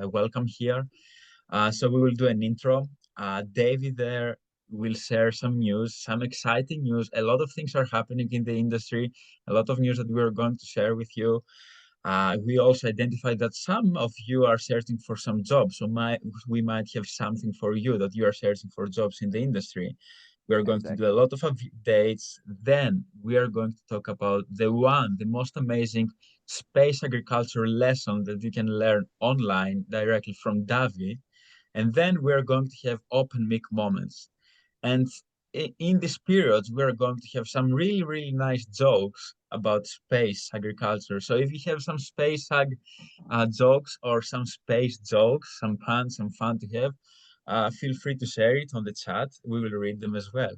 welcome here. So we will do an intro. Davi there will share some news, some exciting news. A lot of things are happening in the industry, a lot of news that we are going to share with you. We also identified that some of you are searching for some jobs, so we might have something for you that you are searching for jobs in the industry. We are going to do a Exactly. lot of updates. Then we are going to talk about the most amazing space agriculture lesson that you can learn online directly from Davi. And then we are going to have open mic moments. And in this period, we are going to have some really, really nice jokes about space agriculture. So if you have some space ag jokes or some space jokes, some fun to have, feel free to share it on the chat. We will read them as well.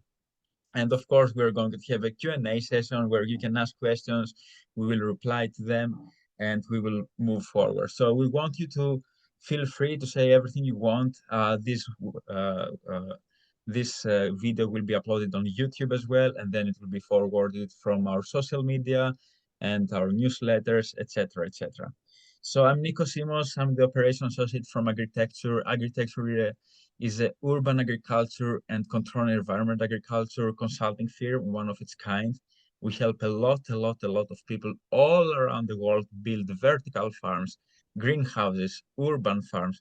And of course, we're going to have a Q&A session where you can ask questions, we will reply to them, and we will move forward. So we want you to feel free to say everything you want. This video will be uploaded on YouTube as well, and then it will be forwarded from our social media and our newsletters, etc., etc. So I'm Niko Simos. I'm the operation associate from Agritecture. Agritecture is an urban agriculture and controlled environment agriculture consulting firm, one of its kind. We help a lot of people all around the world build vertical farms, greenhouses, urban farms,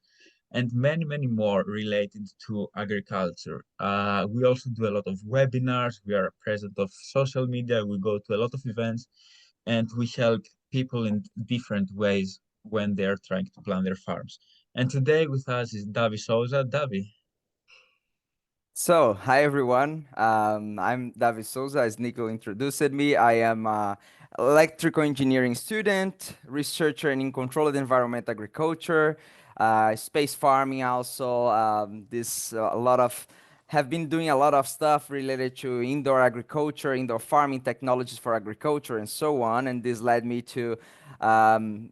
and many, many more related to agriculture. We also do a lot of webinars. We are present of social media. We go to a lot of events, and we help people in different ways when they're trying to plan their farms. And today with us is Davi Souza. Davi. So, hi everyone. I'm Davi Souza, as Niko introduced me. I am an electrical engineering student, researcher in controlled environment agriculture, space farming also. This a lot of have been doing a lot of stuff related to indoor agriculture, indoor farming technologies for agriculture, and so on. And this led me to be and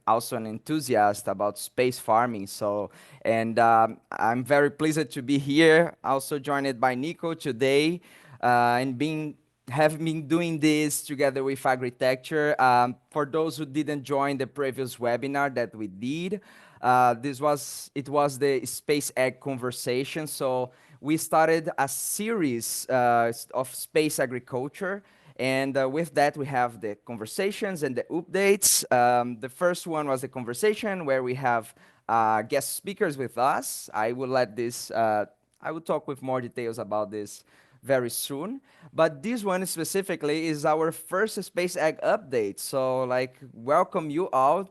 also an enthusiast about space farming. So, and I'm very pleased to be here, also joined by Niko today, and have been doing this together with Agritecture. For those who didn't join the previous webinar that we did, it was the SpaceAG conversation. So we started a series of space agriculture. And with that, we have the conversations and the updates. The first one was the conversation where we have guest speakers with us. I will talk with more details about this very soon. But this one specifically is our first Space Egg update. So, like, welcome you all.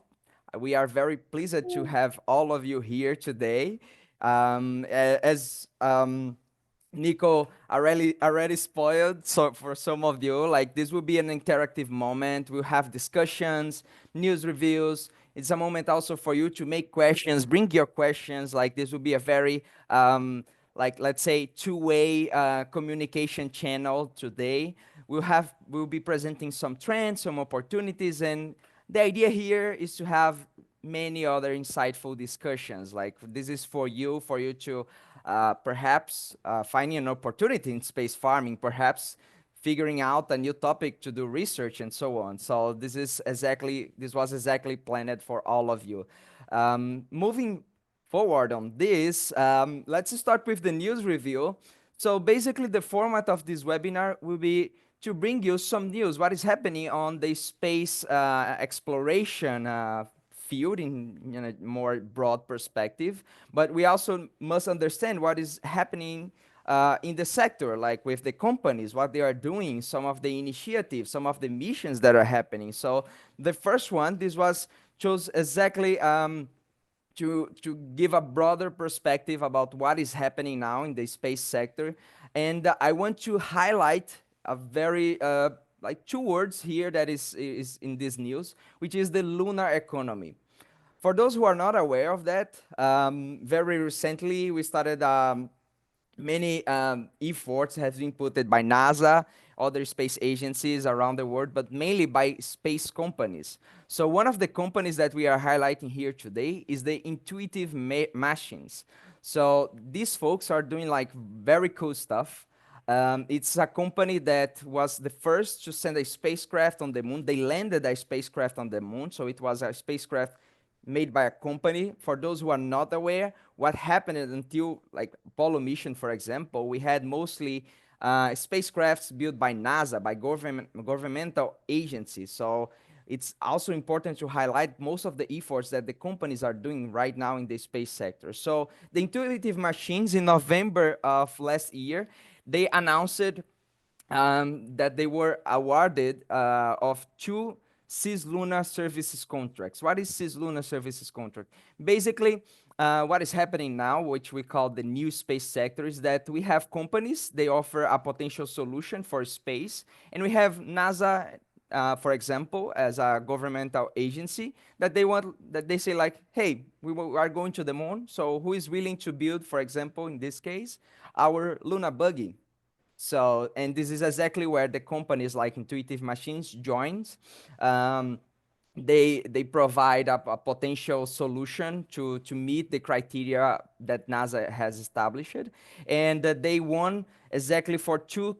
We are very pleased to have all of you here today. As Niko already spoiled, so for some of you, like this will be an interactive moment. We'll have discussions, news reviews. It's a moment also for you to make questions, bring your questions. Like this will be a very like let's say two-way communication channel today. We'll be presenting some trends, some opportunities, and the idea here is to have many other insightful discussions. Like this is for you to perhaps finding an opportunity in space farming, perhaps figuring out a new topic to do research and so on. So this was exactly planned for all of you. Moving forward on this, let's start with the news review. So basically the format of this webinar will be to bring you some news, what is happening on the space exploration field in a more broad perspective. But we also must understand what is happening in the sector, like with the companies, what they are doing, some of the initiatives, some of the missions that are happening. So the first one, this was chose exactly to give a broader perspective about what is happening now in the space sector. And I want to highlight a very like two words here that is in this news, which is the lunar economy. For those who are not aware of that, very recently we started many efforts have been put by NASA, other space agencies around the world, but mainly by space companies. So one of the companies that we are highlighting here today is the Intuitive Machines. So these folks are doing like very cool stuff. It's a company that was the first to send a spacecraft on the moon. They landed a spacecraft on the moon, so it was a spacecraft made by a company. For those who are not aware, what happened until like Apollo mission, for example, we had mostly spacecrafts built by NASA, by governmental agencies. So it's also important to highlight most of the efforts that the companies are doing right now in the space sector. So the intuitive machines in November of last year, they announced that they were awarded of two Cis-Luna services contracts. What is Cis-Luna services contract? Basically, what is happening now, which we call the new space sector, is that we have companies, they offer a potential solution for space, and we have NASA, for example, as a governmental agency, that they say like, hey, we are going to the moon, so who is willing to build, for example, in this case, our Luna buggy? So, and this is exactly where the companies like Intuitive Machines joins. Um, they provide a potential solution to meet the criteria that NASA has established, and they won exactly for two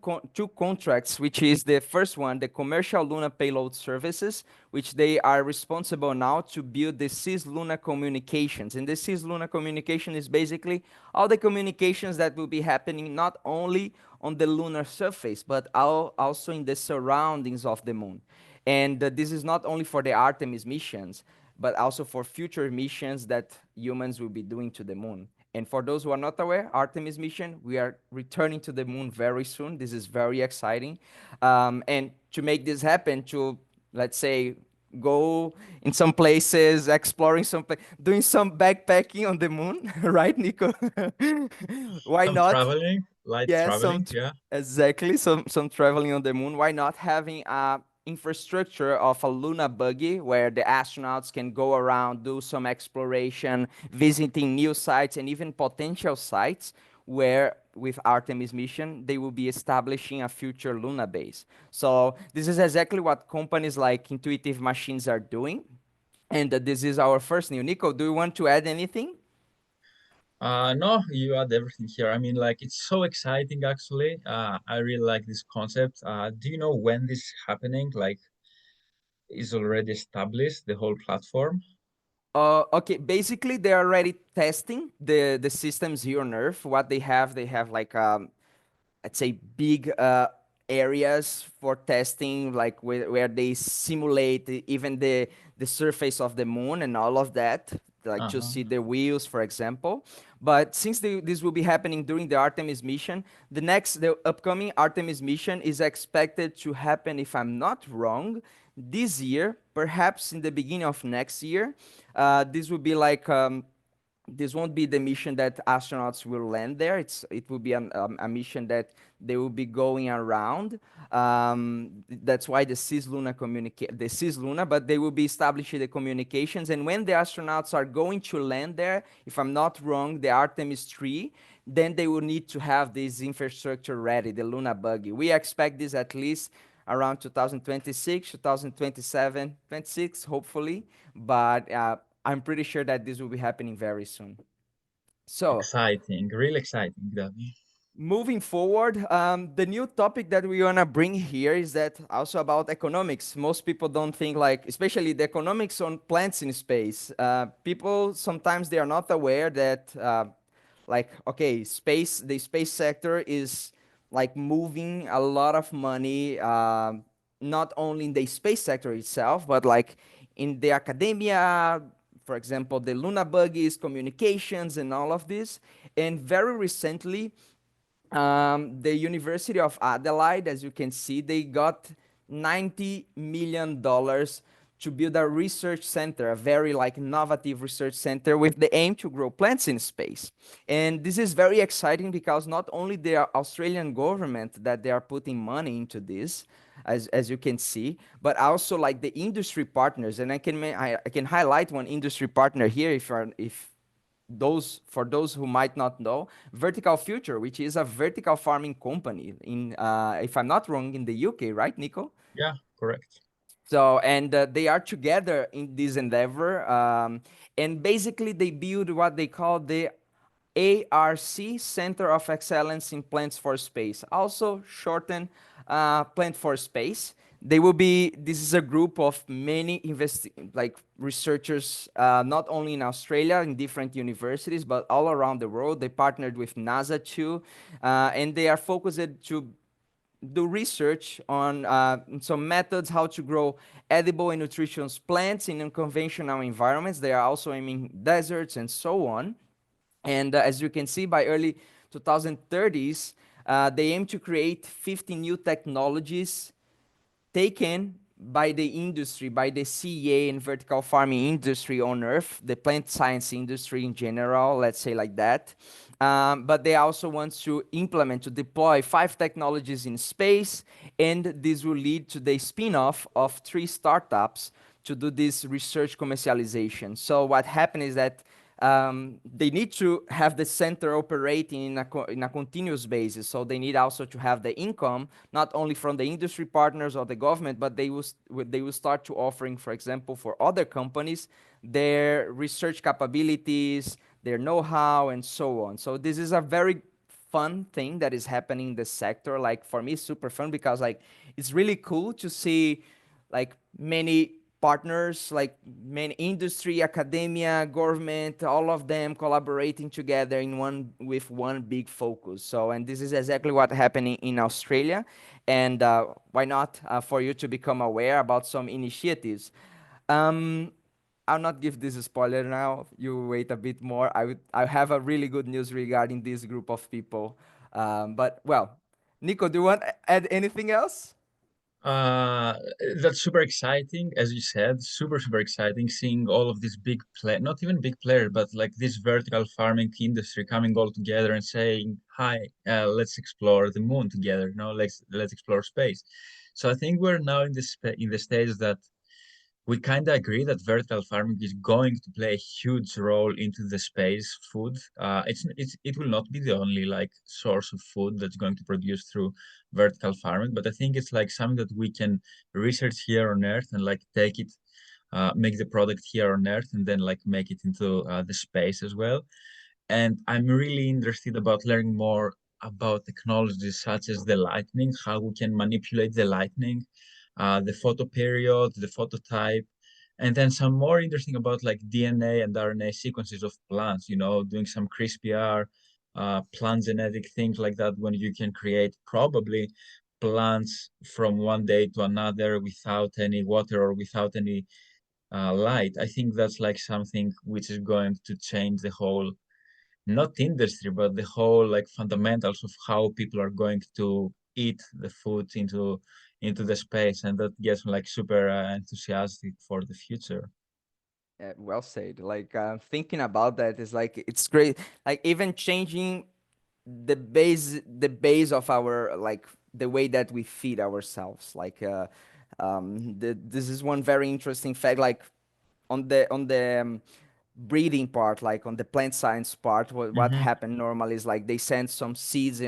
contracts, which is the first one, the commercial Luna payload services, which they are responsible now to build the Cis-Luna communications. And the Cis-Luna communication is basically all the communications that will be happening not only on the lunar surface, but also in the surroundings of the moon. And this is not only for the Artemis missions, but also for future missions that humans will be doing to the moon. And for those who are not aware, Artemis mission, we are returning to the moon very soon. This is very exciting. And to make this happen, to, let's say, go in some places, exploring doing some backpacking on the moon, right, Nico? Why Some not? traveling, light Yeah, traveling, yeah. exactly. Some traveling on the moon. Why not having a infrastructure of a Luna buggy where the astronauts can go around, do some exploration, visiting new sites and even potential sites where with Artemis mission they will be establishing a future Luna base. So this is exactly what companies like Intuitive Machines are doing. And this is our first new. Nico, do you want to add anything? No, you had everything here. I mean, like it's so exciting actually. I really like this concept. Do you know when this is happening? Like is already established, the whole platform? Okay, basically they're already testing the systems here on Earth. What they have like let's say big areas for testing, like where they simulate even the surface of the moon and all of that, like to Uh-huh. see the wheels, for example. But since this will be happening during the Artemis mission, the upcoming Artemis mission is expected to happen, if I'm not wrong, this year, perhaps in the beginning of next year. This will be like this won't be the mission that astronauts will land there. It will be a mission that they will be going around. That's why the Cis-Luna, but they will be establishing the communications. And when the astronauts are going to land there, if I'm not wrong, the Artemis 3, then they will need to have this infrastructure ready, the Luna buggy. We expect this at least around 2026, 2027, 26, hopefully. But I'm pretty sure that this will be happening very soon. So, Exciting, really exciting, Davi. moving forward, the new topic that we want to bring here is that also about economics. Most people don't think like, especially the economics on plants in space. People sometimes they are not aware that like okay, the space sector is like moving a lot of money, not only in the space sector itself, but like in the academia, for example, the Luna buggies, communications, and all of this. And very recently, the University of Adelaide, as you can see, they got $90 million to build a research center, a very like innovative research center with the aim to grow plants in space. And this is very exciting because not only the Australian government that they are putting money into this, as you can see, but also like the industry partners. And I can highlight one industry partner here if those for those who might not know, Vertical Future, which is a vertical farming company in, if I'm not wrong, in the UK, right, Nico? Yeah, correct. So, and they are together in this endeavor, and basically they build what they call the ARC, Center of Excellence in Plants for Space, also shortened Plant for Space. They will be. This is a group of many like researchers, not only in Australia in different universities, but all around the world. They partnered with NASA too, and they are focused to do research on some methods how to grow edible and nutritious plants in unconventional environments. They are also aiming deserts and so on. And as you can see, by early 2030s, they aim to create 50 new technologies taken by the industry, by the CEA and vertical farming industry on Earth, the plant science industry in general, let's say like that. But they also want to implement, to deploy 5 technologies in space, and this will lead to the spin-off of 3 startups to do this research commercialization. So what happened is that they need to have the center operating in a continuous basis. So they need also to have the income, not only from the industry partners or the government, but they will start to offering, for example, for other companies, their research capabilities, their know-how, and so on. So this is a very fun thing that is happening in the sector. Like for me, super fun because like it's really cool to see like many partners, like many industry, academia, government, all of them collaborating together in one with one big focus. So, and this is exactly what happening in Australia. And why not for you to become aware about some initiatives? Um, I'll not give this a spoiler now. You wait a bit more. I have a really good news regarding this group of people. But well, Nico, do you want to add anything else? Uh, that's super exciting, as you said, super exciting seeing all of these big play, not even big players, but like this vertical farming industry coming all together and saying, "Hi, let's explore the moon together. No, let's explore space." So I think we're now in in the stage that we kind of agree that vertical farming is going to play a huge role into the space food. It will not be the only like source of food that's going to produce through vertical farming, but I think it's like something that we can research here on Earth and like take it, make the product here on Earth, and then like make it into the space as well. And I'm really interested about learning more about technologies such as the lightning, how we can manipulate the lightning, the photo period, the phototype, and then some more interesting about like DNA and RNA sequences of plants, doing some CRISPR, plant genetic things like that, when you can create probably plants from one day to another without any water or without any light. I think that's like something which is going to change the whole, not industry, but the whole like fundamentals of how people are going to eat the food into the space, and that gets me like super enthusiastic for the future. Well said. Like thinking about that is like it's great. Like even changing the base of our like the way that we feed ourselves. Like this is one very interesting fact. Like on the breeding part, like on the plant science part, what Hmm. happened normally is like they send some seeds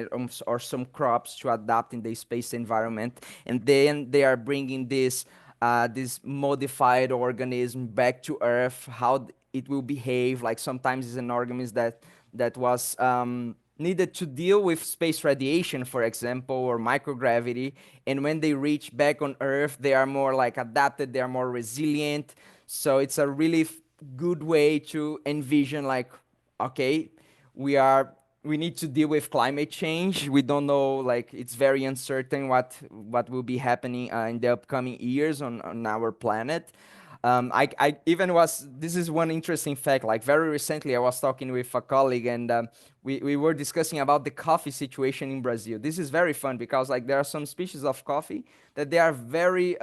or some crops to adapt in the space environment, and then they are bringing this modified organism back to Earth. How it will behave? Like sometimes it's an organism that was needed to deal with space radiation, for example, or microgravity. And when they reach back on Earth, they are more like adapted. They are more resilient. So it's a really good way to envision like, okay, we need to deal with climate change. We don't know, like it's very uncertain what will be happening in the upcoming years on our planet. I even was, this is one interesting fact, like very recently I was talking with a colleague, and we were discussing about the coffee situation in Brazil. This is very fun because like there are some species of coffee that they are very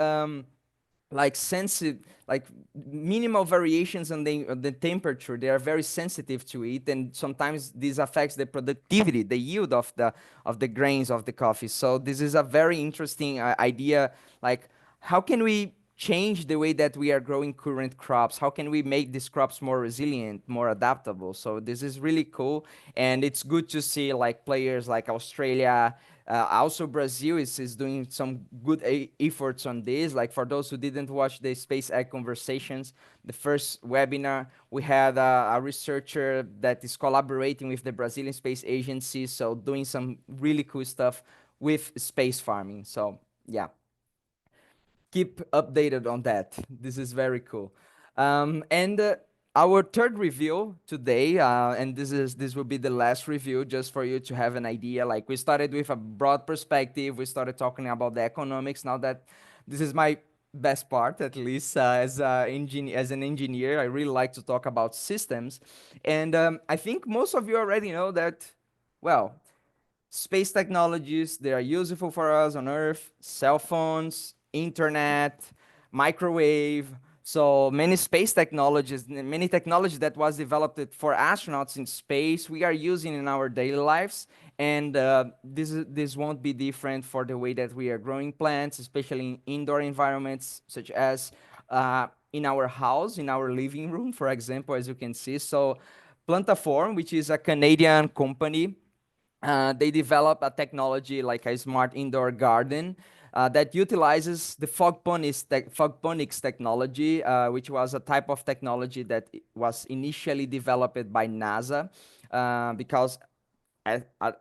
like sensitive, like minimal variations on the temperature, they are very sensitive to it, and sometimes this affects the productivity, the yield of the grains of the coffee. So this is a very interesting idea, like how can we change the way that we are growing current crops? How can we make these crops more resilient, more adaptable? So this is really cool, and it's good to see like players like Australia, Also, Brazil is doing some good efforts on this. Like for those who didn't watch the SpaceAG conversations, the first webinar, we had a researcher that is collaborating with the Brazilian Space Agency, so doing some really cool stuff with space farming. So yeah, keep updated on that. This is very cool. And our third review today, and this will be the last review, just for you to have an idea. Like we started with a broad perspective, we started talking about the economics. Now that this is my best part, at least as an engineer, I really like to talk about systems, and I think most of you already know that. Well, space technologies, they are useful for us on Earth, cell phones, internet, microwave. So many space technologies, many technology that was developed for astronauts in space, we are using in our daily lives. And this won't be different for the way that we are growing plants, especially in indoor environments, such as in our house, in our living room, for example, as you can see. So Plantaform, which is a Canadian company, they develop a technology like a smart indoor garden that utilizes the fogponics technology, which was a type of technology that was initially developed by NASA, because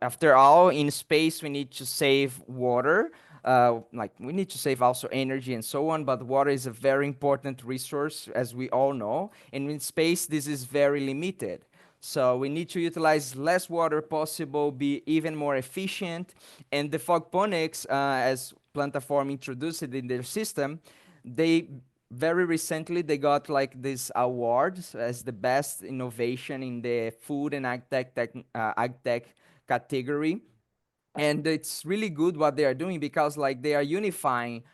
after all, in space, we need to save water. Like we need to save also energy and so on, but water is a very important resource, as we all know. And in space, this is very limited. So we need to utilize less water possible, be even more efficient. And the fogponics, as Plantaform introduced it in their system, they very recently they got like this awards as the best innovation in the food and ag tech category. And it's really good what they are doing, because like they are unifying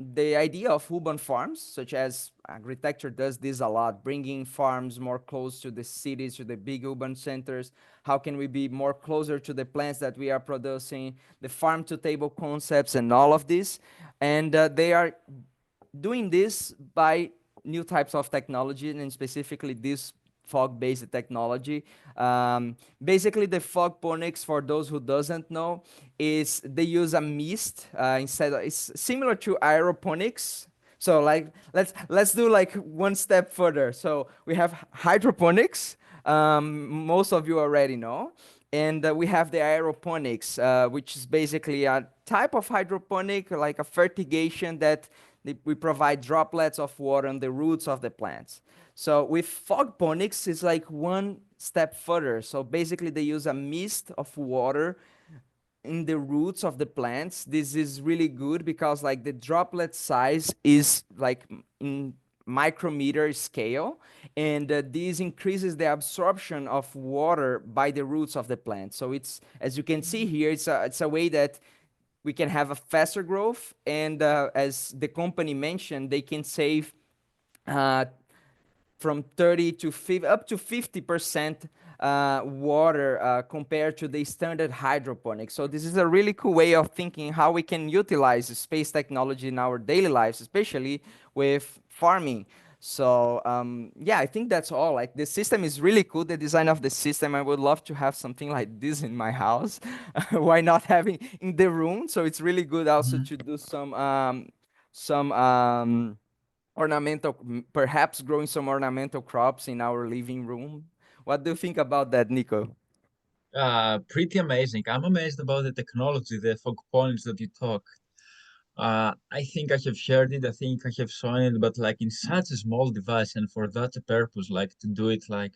the idea of urban farms, such as Agritecture does this a lot, bringing farms more close to the cities, to the big urban centers. How can we be more closer to the plants that we are producing, the farm to table concepts and all of this. And they are doing this by new types of technology, and specifically this fog-based technology. Basically, the fogponics, for those who doesn't know, is they use a mist instead. It's similar to aeroponics. So like let's do like one step further. So we have hydroponics. Most of you already know. And we have the aeroponics, which is basically a type of hydroponic, like a fertigation that we provide droplets of water on the roots of the plants. So with fogponics, it's like one step further. So basically, they use a mist of water in the roots of the plants. This is really good because like the droplet size is like in micrometer scale, and this increases the absorption of water by the roots of the plant. So it's, as you can see here, it's a way that we can have a faster growth, and as the company mentioned, they can save uh, from 30 to 50, up to 50% water compared to the standard hydroponics. So this is a really cool way of thinking how we can utilize space technology in our daily lives, especially with farming. So yeah, I think that's all. Like the system is really cool. The design of the system, I would love to have something like this in my house. Why not having in the room? So it's really good also Mhm. to do some ornamental, perhaps growing some ornamental crops in our living room. What do you think about that, Nico? Pretty amazing. I'm amazed about the technology, the fog points that you talk. I think I have shared it. I think I have shown it, but like in such a small device and for that purpose, like to do it like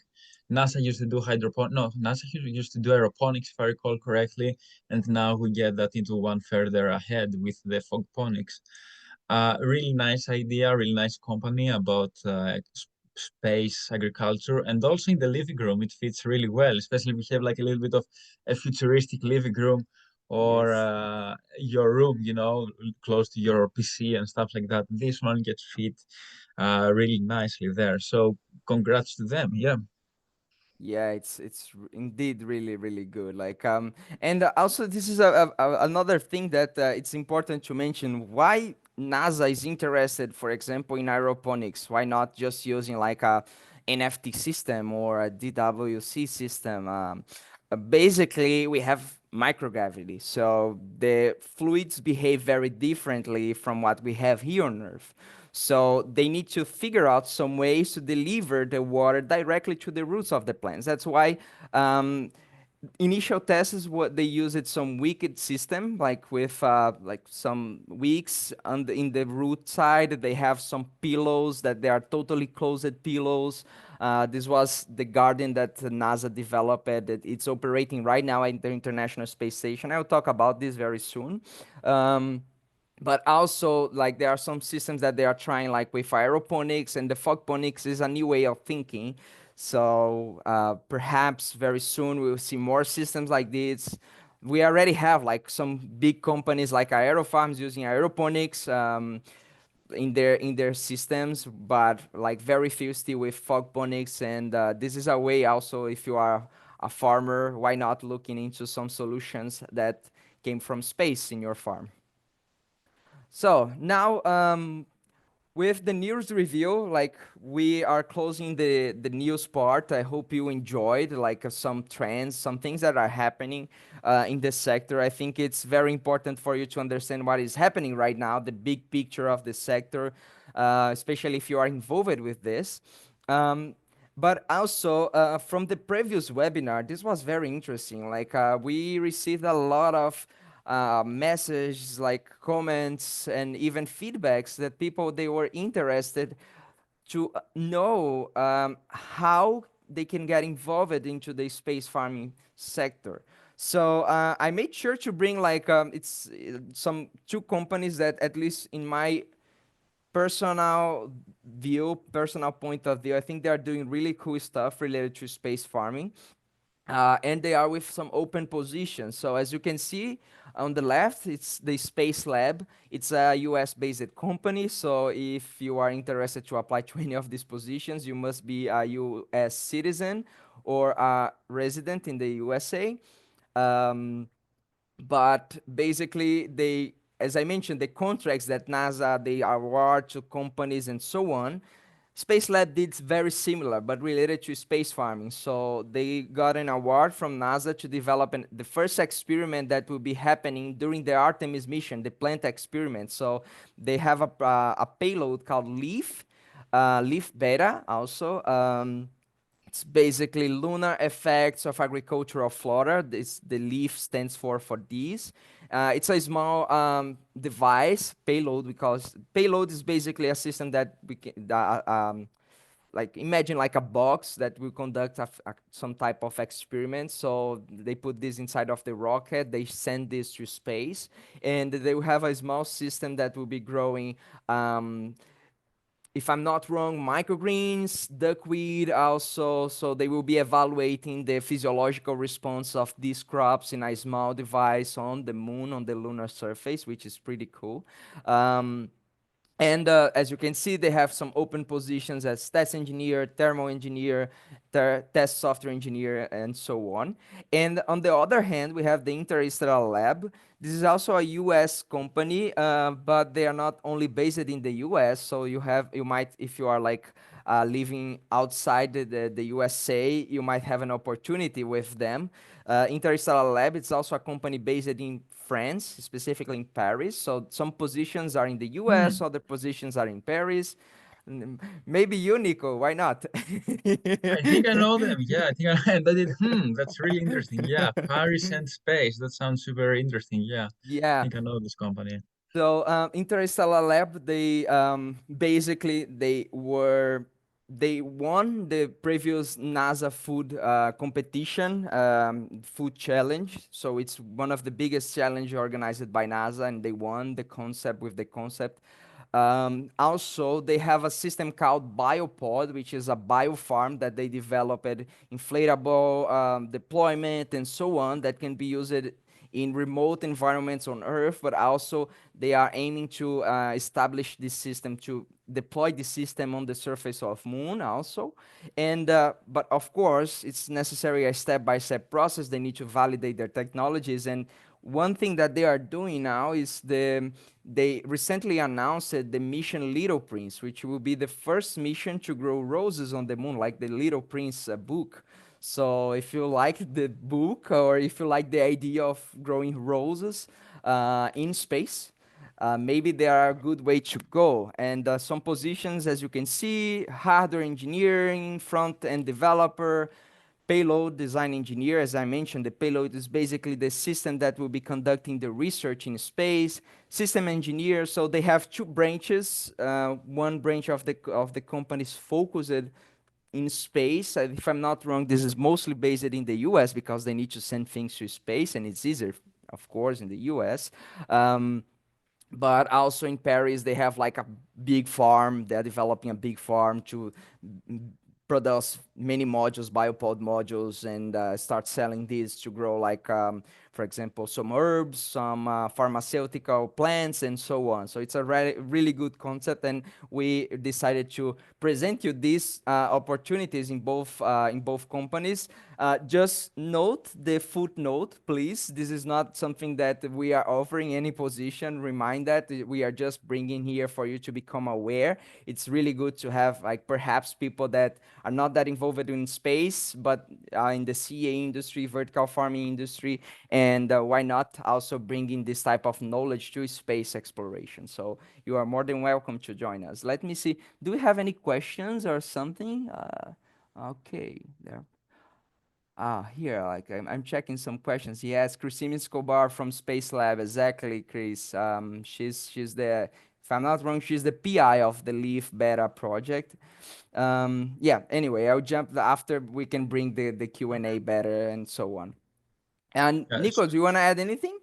NASA used to do no, NASA used to do aeroponics, if I recall correctly, and now we get that into one further ahead with the fogponics. Really nice idea, really nice company about space agriculture, and also in the living room, it fits really well, especially if we have like a little bit of a futuristic living room or Yes. your room, close to your PC and stuff like that. This one gets fit really nicely there. So congrats to them. Yeah. Yeah, it's indeed really really good. Like and also this is another thing that it's important to mention. Why NASA is interested, for example, in aeroponics? Why not just using like a NFT system or a DWC system? Basically we have microgravity, so the fluids behave very differently from what we have here on Earth. So they need to figure out some ways to deliver the water directly to the roots of the plants. That's why initial tests is what they use it some wicked system, like with like some wicks on in the root side. They have some pillows that they are totally closed pillows. This was the garden that NASA developed. It's operating right now at the International Space Station. I'll talk about this very soon. Um, but also, like, there are some systems that they are trying, like with aeroponics, and the fogponics is a new way of thinking. So perhaps very soon we'll see more systems like this. We already have like some big companies like aerofarms using aeroponics in their systems, but like very few still with fogponics. And this is a way also, if you are a farmer, why not looking into some solutions that came from space in your farm? So now, with the news review, like we are closing the news part. I hope you enjoyed like some trends, some things that are happening in this sector. I think it's very important for you to understand what is happening right now, the big picture of the sector, especially if you are involved with this. Um, but also from the previous webinar, this was very interesting. Like we received a lot of messages, like comments and even feedbacks that people they were interested to know how they can get involved into the space farming sector. So I made sure to bring like it's some two companies that, at least in my personal view, personal point of view, I think they are doing really cool stuff related to space farming. And they are with some open positions. So as you can see on the left, it's the Space Lab. It's a US-based company. So if you are interested to apply to any of these positions, you must be a US citizen or a resident in the USA. Um, but basically, they, as I mentioned, the contracts that NASA they award to companies and so on. Space Lab did very similar, but related to space farming. So they got an award from NASA to develop the first experiment that will be happening during the Artemis mission, the plant experiment. So they have a payload called Leaf, Leaf Beta also. It's basically lunar effects of agricultural flora. This, the LEAF stands for these. It's a small device, payload, because payload is basically a system that we can, like imagine like a box that will conduct some type of experiment. So they put this inside of the rocket, they send this to space, and they will have a small system that will be growing if I'm not wrong, microgreens, duckweed also. So they will be evaluating the physiological response of these crops in a small device on the moon, on the lunar surface, which is pretty cool. And as you can see, they have some open positions as test engineer, thermal engineer, test software engineer, and so on. And on the other hand, we have the Interstellar Lab. This is also a US company, but they are not only based in the US. So you might, if you are like living outside the USA, you might have an opportunity with them. Interstellar Lab, it's also a company based in France, specifically in Paris. So some positions are in the US, Hmm. other positions are in Paris. Maybe you, Nico, why not? I think I know them. Yeah, I think that it. That's really interesting. Yeah, Paris and space. That sounds super interesting. Yeah, I Yeah. think I know this company. So Interstellar Lab, they basically they won the previous NASA food competition, food challenge. So it's one of the biggest challenge organized by NASA, and they won the concept with the concept. Also, they have a system called Biopod, which is a biofarm that they developed, inflatable deployment and so on, that can be used in remote environments on Earth, but also they are aiming to establish this system, to deploy the system on the surface of Moon also. And but of course, it's necessary a step-by-step process. They need to validate their technologies. And one thing that they are doing now is they recently announced the mission Little Prince, which will be the first mission to grow roses on the moon, like the Little Prince book. So if you like the book or if you like the idea of growing roses in space, maybe they are a good way to go. And some positions, as you can see, hardware engineering, front-end developer, payload design engineer. As I mentioned, the payload is basically the system that will be conducting the research in space. System engineer, so they have two branches. One branch of the company is focused in space. If I'm not wrong, this is mostly based in the US because they need to send things to space, and it's easier, of course, in the US. Um, but also in Paris, they have like a big farm. They're developing a big farm to produce many modules, biopod modules, and start selling these to grow like, for example, some herbs, some pharmaceutical plants, and so on. So it's a really good concept, and we decided to present you these opportunities in both companies. Just note the footnote, please. This is not something that we are offering any position. Remind that we are just bringing here for you to become aware. It's really good to have like perhaps people that are not that involved in space, but in the CA industry, vertical farming industry, and why not also bringing this type of knowledge to space exploration. So you are more than welcome to join us. Let me see. Do we have any questions or something? Okay, there. Here, like I'm checking some questions. Yes, Christine Escobar from Space Lab. Exactly, Chris. She's the, if I'm not wrong, she's the PI of the Leaf Beta project. Yeah. Anyway, I'll jump after we can bring the Q&A better and so on. And Yes. Nico, do you want to add anything?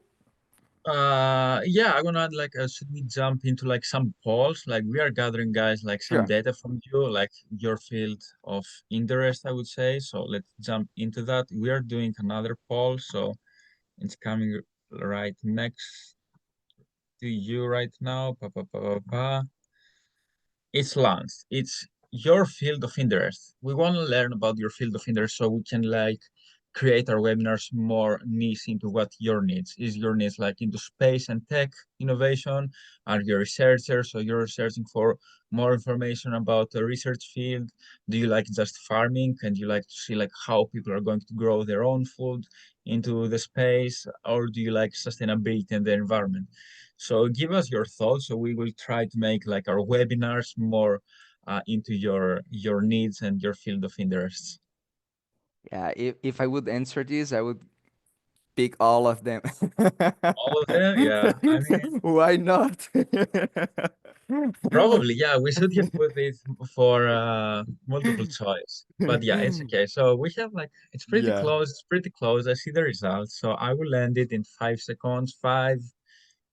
Yeah, I want to add like, should we jump into like some polls? Like we are gathering, guys, like some Sure. data from you, like your field of interest, I would say. So let's jump into that. We are doing another poll, so it's coming right next to you right now. Pa, pa, pa, pa, pa. It's launched. It's your field of interest. We want to learn about your field of interest so we can like create our webinars more niche into what your needs is. Your needs like into space and tech innovation? Are you a researcher? So you're searching for more information about the research field. Do you like just farming? And you like to see like how people are going to grow their own food into the space? Or do you like sustainability and the environment? So give us your thoughts. So we will try to make like our webinars more into your needs and your field of interests. Yeah. If I would answer this, I would pick all of them. All of them, yeah. I mean, Why not? probably, yeah. We should have put it for multiple choice, but yeah, it's okay. So we have like it's pretty Yeah. close. It's pretty close. I see the results. So I will end it in 5 seconds. Five,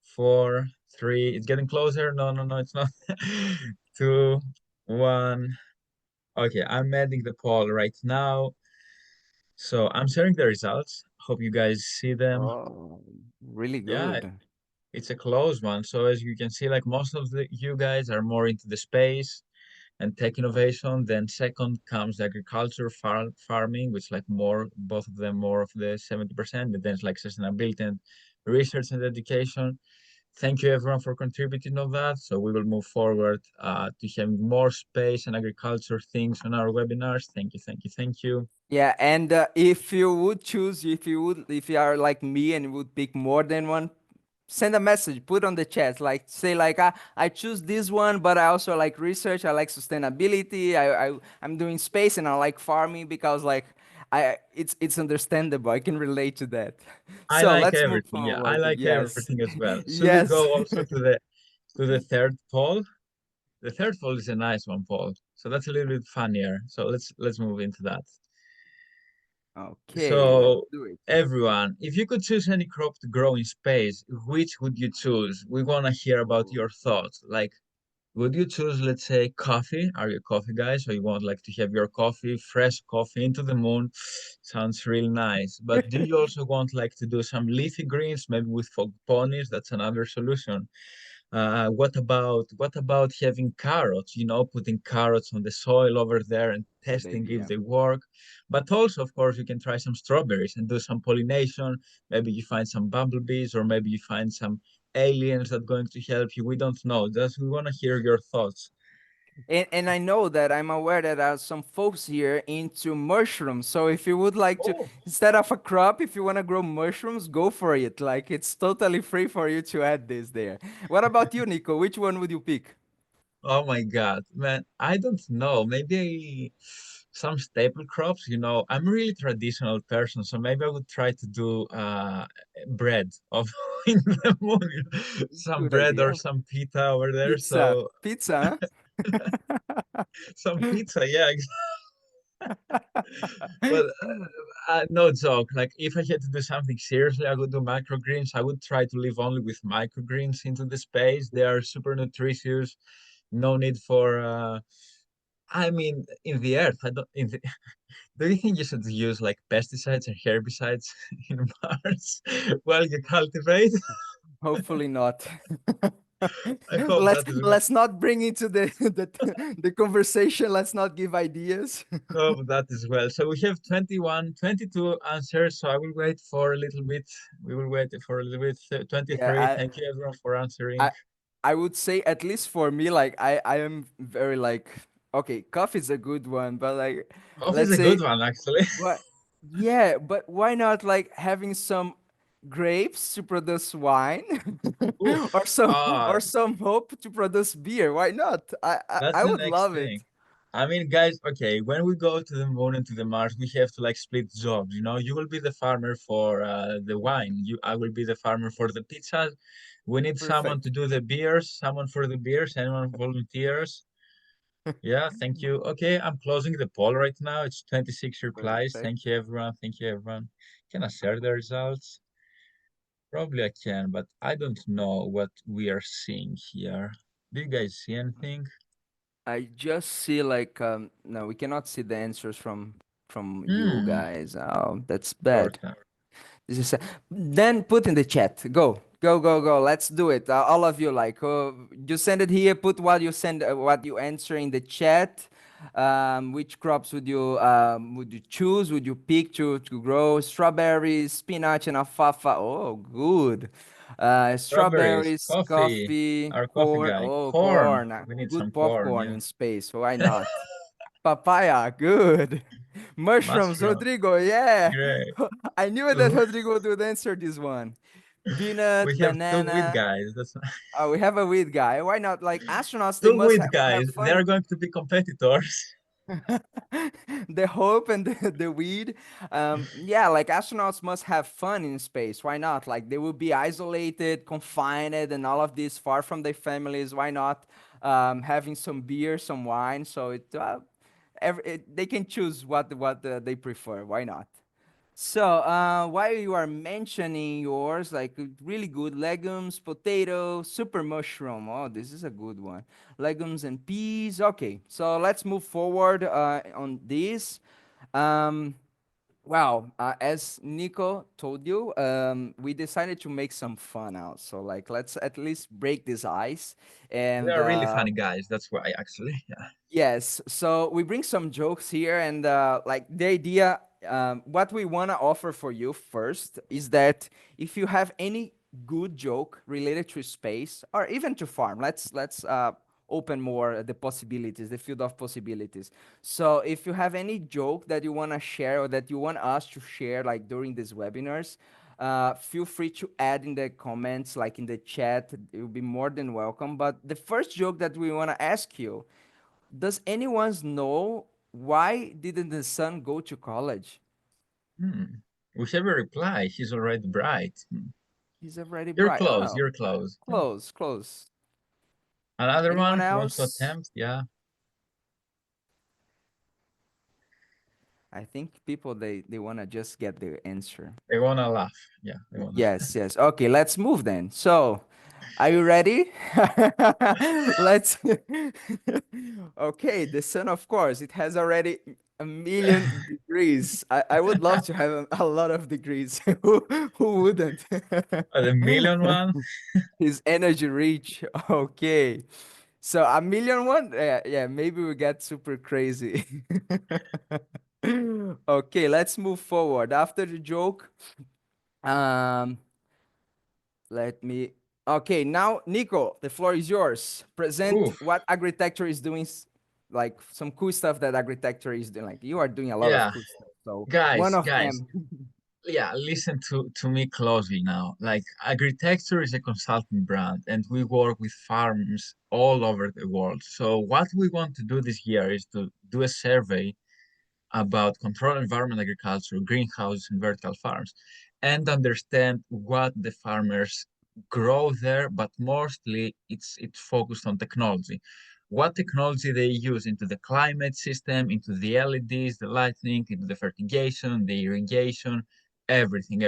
four, three. It's getting closer. No, no, no. It's not. Two, one. Okay, I'm ending the poll right now. So I'm sharing the results. Hope you guys see them. Oh, really Yeah, good. it's a close one. So as you can see, like most of you guys are more into the space and tech innovation. Then second comes agriculture, farming, which like more, both of them more of the 70%. And then it's like sustainability and research and education. Thank you everyone for contributing on that. So we will move forward to having more space and agriculture things on our webinars. Thank you, thank you, thank you. Yeah, and if you would choose, if you are like me and would pick more than one, send a message, put on the chat, like say like I choose this one, but I also like research, I like sustainability, I'm doing space and I like farming because like it's understandable. I can relate to that. I So like let's move everything. Yeah, I forward. like Yes. everything as well. Should we Yes. go also to the third poll? The third poll is a nice one, Paul. So that's a little bit funnier. So let's move into that. Okay, let's So do it. everyone, if you could choose any crop to grow in space, which would you choose? We want to hear about Oh. your thoughts. Like, would you choose, let's say, coffee? Are you a coffee guy? So you want like to have your coffee, fresh coffee into the moon? Sounds real nice. But do you also want like to do some leafy greens, maybe with fog ponies? That's another solution. What about having carrots? Putting carrots on the soil over there and Good testing if idea. they work. But also, of course, you can try some strawberries and do some pollination. Maybe you find some bumblebees, or maybe you find some aliens that are going to help you. We don't know. Just we want to hear your thoughts. And I know that I'm aware that there are some folks here into mushrooms. So if you would like to, Oh, instead of a crop, if you want to grow mushrooms, go for it. Like it's totally free for you to add this there. What about you, Nico? Which one would you pick? oh my God, man. I don't know. Maybe some staple crops, I'm a really traditional person, so maybe I would try to do bread of in the moon, some Good bread or idea. some pita over there. Pizza. So Pizza, some pizza, yeah. But no joke. Like if I had to do something seriously, I would do microgreens. I would try to live only with microgreens into the space. They are super nutritious. No need for I mean, in the earth, I don't. Do you think you should use like pesticides or herbicides in Mars while you cultivate? hopefully not. I hope let's that is well. let's not bring into the conversation. Let's not give ideas. Hope that is well. So we have 21, 22 answers. So I will wait for a little bit. We will wait for a little bit. 23. Yeah, Thank you everyone for answering. I I would say at least for me, like I am very like okay, coffee is a good one, but like Coffee is let's a good say one, actually. what yeah, but why not like having some grapes to produce wine Oof. or some hope to produce beer? Why not? That's I the would next love it. thing. I mean, guys, okay, when we go to the moon and to the Mars, we have to like split jobs. You will be the farmer for the wine. I will be the farmer for the pizzas. We need someone to Perfect. do the beers, someone for the beers, anyone volunteers. Yeah, thank you. Okay, I'm closing the poll right now. It's 26 replies. Perfect. Thank you, everyone. Thank you, everyone. Can I share the results? Probably I can, but I don't know what we are seeing here. Do you guys see anything? I just see like no, we cannot see the answers from you Hmm, guys. Oh, that's bad. short. This is then put in the chat. Go, go, go, go. Let's do it. All of you, like, you send it here. Put what you send, what you answer in the chat. Which crops would you choose? Would you pick to grow? Strawberries, spinach, and alfalfa. Oh, good. Strawberries, Strawberries, coffee, coffee, our coffee corn. guy. Oh, Corn. corn. We need Good some corn, popcorn yeah. in space. Why not? Papaya. Good. Mushrooms, Mushroom. Rodrigo. Yeah. Great. I knew that Rodrigo would answer this one. Peanut, We have two wheat banana. guys. That's Oh, we have a weed guy. Why not? Like astronauts, they two must wheat have guys. They fun. are going to be competitors. The hope and the weed. Yeah, like astronauts must have fun in space. Why not? Like they will be isolated, confined, and all of this far from their families. Why not having some beer, some wine? So they can choose what they prefer. Why not? So, while you are mentioning yours, like really good legumes, potato, super mushroom. Oh, this is a good one. Legumes and peas. Okay, so let's move forward on this. Um, wow, as Nico told you, we decided to make some fun out. So, like, let's at least break this ice. We And are really funny guys. That's why, actually. Yeah. yes, so we bring some jokes here, and like the idea, what we want to offer for you first is that if you have any good joke related to space or even to farm, let's open more the possibilities, the field of possibilities. So if you have any joke that you want to share or that you want us to share, like during these webinars, feel free to add in the comments, like in the chat. It will be more than welcome. But the first joke that we want to ask you, does anyone know why didn't the son go to college? Hmm. We have a reply. He's already bright. Hmm. He's already You're bright. close. Oh, You're close. Yeah. close, close. Another Anyone one who wants to else? attempt? Yeah. I think people they wanna just get the answer. They wanna laugh. Yeah, they wanna. Yes, yes. Okay, let's move then. So, are you ready? Let's. Okay, the sun, of course, it has already a million degrees. I would love to have a lot of degrees. Who wouldn't? The million one. His energy reach. Okay. So a million one? Yeah, yeah, maybe we get super crazy. Okay, let's move forward. After the joke, um, let me. Okay, now Nico, the floor is yours. Present Oof. what Agritecture is doing like some cool stuff that agriculture is doing. Like you are doing a lot of Yeah, cool stuff. So one guys, of guys, them. yeah, listen to me closely now. Like Agritecture is a consulting brand and we work with farms all over the world. So what we want to do this year is to do a survey about controlled environment agriculture, greenhouses, and vertical farms, and understand what the farmers grow there. But mostly, it's focused on technology. What technology they use into the climate system, into the LEDs, the lighting, into the fertigation, the irrigation, everything.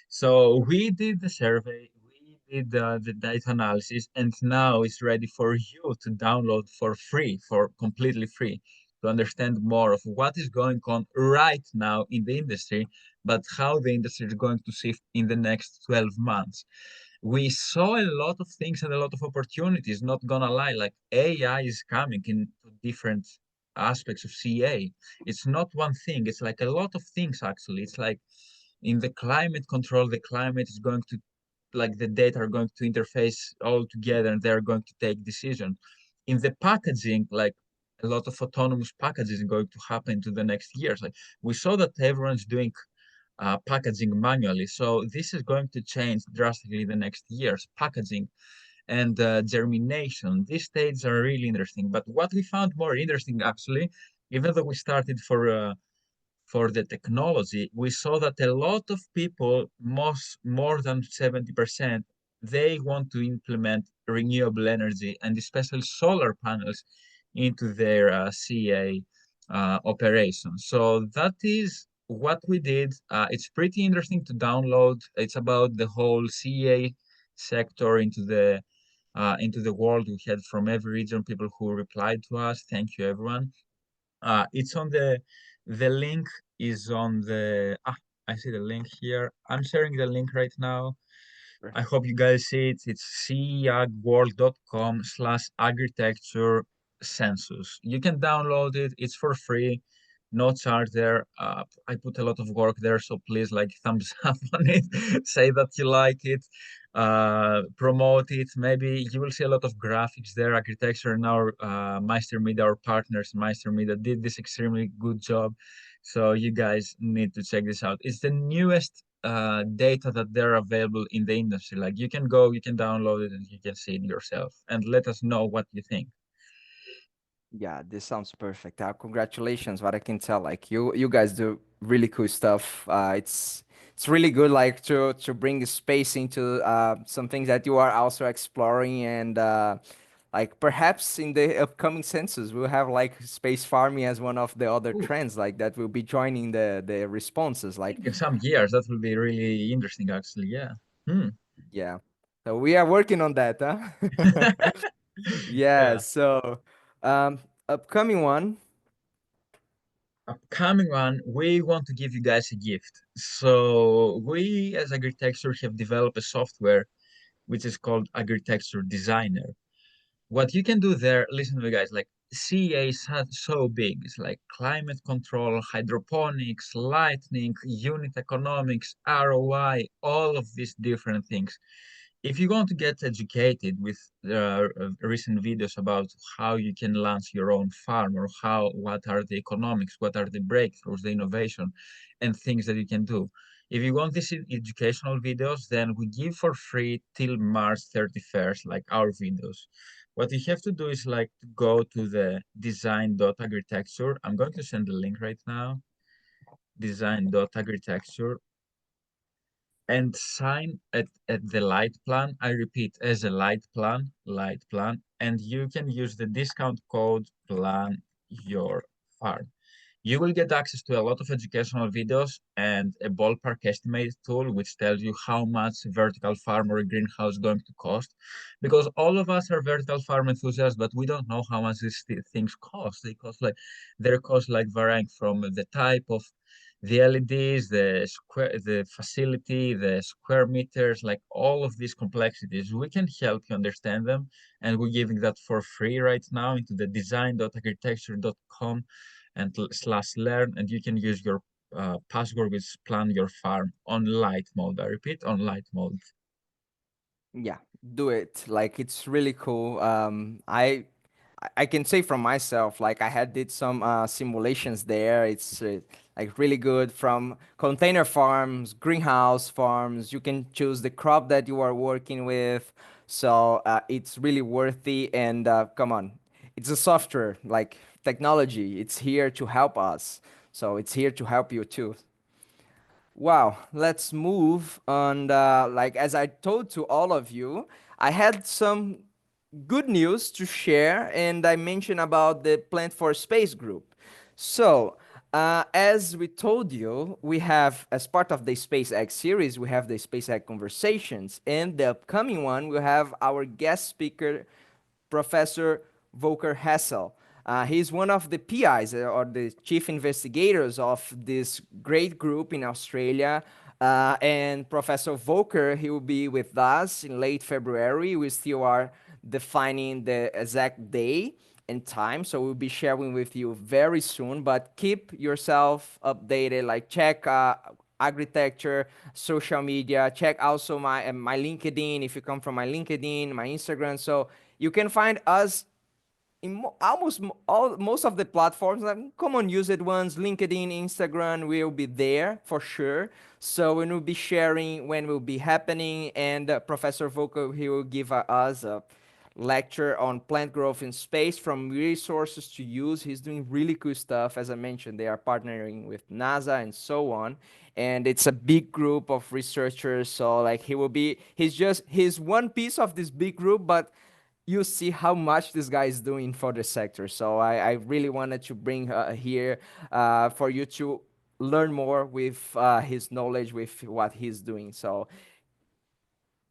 So we did the survey, we did the data analysis, and now it's ready for you to download for free, for completely free, to understand more of what is going on right now in the industry, but how the industry is going to shift in the next 12 months. We saw a lot of things and a lot of opportunities, not gonna lie, like AI is coming in different aspects of CA. It's not one thing, it's like a lot of things actually. It's like in the climate control, the climate is going to, like the data are going to interface all together and they're going to take decision. In the packaging, like a lot of autonomous packaging is going to happen to the next years. Like we saw that everyone's doing packaging manually. So this is going to change drastically the next years. Packaging and germination. These stages are really interesting. But what we found more interesting, actually, even though we started for the technology, we saw that a lot of people, more than 70%, they want to implement renewable energy and especially solar panels into their CA operations. So that is what we did. It's pretty interesting to download. It's about the whole CA sector into the world. We had from every region people who replied to us. Thank you, everyone. It's on the link is on the I see the link here. I'm sharing the link right now. I hope you guys see it. It's ceagworld.com/agritecture census. You can download it. It's for free. No charge there. I put a lot of work there, so please like thumbs up on it. Say that you like it. Promote it. Maybe you will see a lot of graphics there. Agritecture and our Meister Media, our partners, Meister Media, did this extremely good job. So you guys need to check this out. It's the newest data that they're available in the industry. Like you can go, you can download it, and you can see it yourself. And let us know what you think. Yeah, this sounds perfect. Congratulations, what I can tell. Like you guys do really cool stuff. It's really good like to bring space into some things that you are also exploring and like perhaps in the upcoming census we'll have like space farming as one of the other Ooh, trends like that will be joining the responses. I Like think in some years that will be really interesting, actually. Yeah. Hmm. yeah. So we are working on that, huh? Yeah, Yeah. so upcoming one. Upcoming one, we want to give you guys a gift. So we as Agritecture have developed a software which is called Agritecture Designer. What you can do there, listen to me guys, like CA is so big. It's like climate control, hydroponics, lighting, unit economics, ROI, all of these different things. If you want to get educated with recent videos about how you can launch your own farm or what are the economics, what are the breakthroughs, the innovation, and things that you can do. If you want these educational videos, then we give for free till March 31st, like our videos. What you have to do is like to go to the design.agritecture. I'm going to send the link right now, design.agritecture and sign at the light plan. I repeat, as a light plan, and you can use the discount code plan your farm. You will get access to a lot of educational videos and a ballpark estimate tool, which tells you how much a vertical farm or a greenhouse is going to cost. Because all of us are vertical farm enthusiasts, but we don't know how much these things cost. They cost like, their cost like varying from the type of the LEDs, the facility, the square meters, like all of these complexities. We can help you understand them, and we're giving that for free right now into the design.agritecture.com and slash learn, and you can use your password which plan your farm on light mode. I repeat, on light mode. Yeah, do it. Like it's really cool. I I can say from myself, like I had did some simulations there. It's like really good from container farms, greenhouse farms. You can choose the crop that you are working with. So it's really worthy. And come on, it's a software like technology. It's here to help us. So it's here to help you too. Wow, let's move on. Like as I told to all of you, I had some good news to share, and I mentioned about the Plant for Space group. So, as we told you, we have, as part of the SpaceAG series, we have the SpaceAG Conversations, and the upcoming one, we have our guest speaker, Professor Volker Hessel. He's one of the PIs or the chief investigators of this great group in Australia. And Professor Volker, he will be with us in late February. We still are defining the exact day and time, so we'll be sharing with you very soon. But keep yourself updated. Like check Agritecture, social media. Check also my LinkedIn. If you come from my LinkedIn, my Instagram, so you can find us in almost most of the platforms, like common used ones. LinkedIn, Instagram will be there for sure. So we will be sharing when will be happening, and Professor Volker, he will give us a lecture on plant growth in space, from resources to use. He's doing really cool stuff. As I mentioned, they are partnering with NASA and so on, and it's a big group of researchers. So like he's one piece of this big group, but you see how much this guy is doing for the sector. So I really wanted to bring here for you to learn more with his knowledge, with what he's doing. So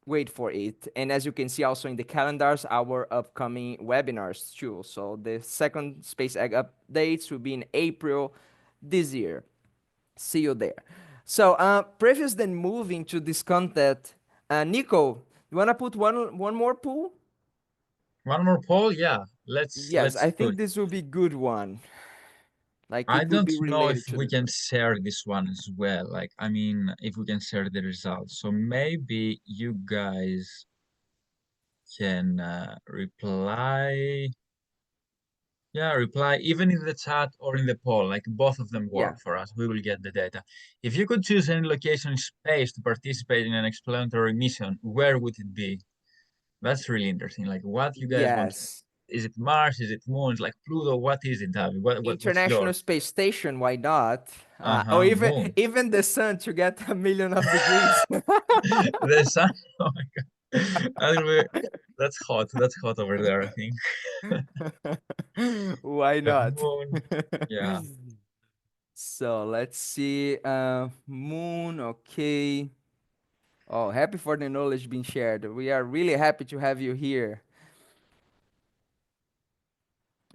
wait for it. And as you can see also in the calendars, our upcoming webinars too. So the second SpaceX updates will be in April this year. See you there. So previous than moving to this content, Nico, you wanna put one more pool? One more poll, yeah. Yes, Let's I put. think this will be good one. Like I it will don't be know if related to we the can topic. share this one as well. Like, I mean, if we can share the results. So maybe you guys can reply. Yeah, reply even in the chat or in the poll. Like both of them Yeah. work for us. We will get the data. If you could choose any location in space to participate in an explanatory mission, where would it be? That's really interesting. Like, what you guys want? Yes. Is it Mars? Is it Moon? Like Pluto? What is it, Davi? What's International yours? Space Station, why not? Or Uh-huh. even Moon. even the sun to get a million of degrees. The sun. Oh my God. That's hot. That's hot over there, I think. Why not? Moon. Yeah. So let's see. Moon, okay. Oh, happy for the knowledge being shared. We are really happy to have you here.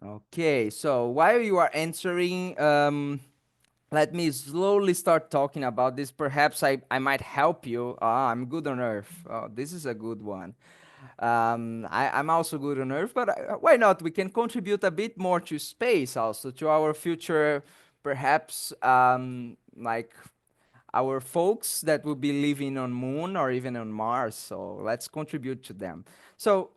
Okay, so while you are answering, let me slowly start talking about this. Perhaps I might help you. I'm good on Earth. Oh, this is a good one. I'm also good on Earth, but why not? We can contribute a bit more to space also, to our future, perhaps like our folks that will be living on Moon or even on Mars. So let's contribute to them. So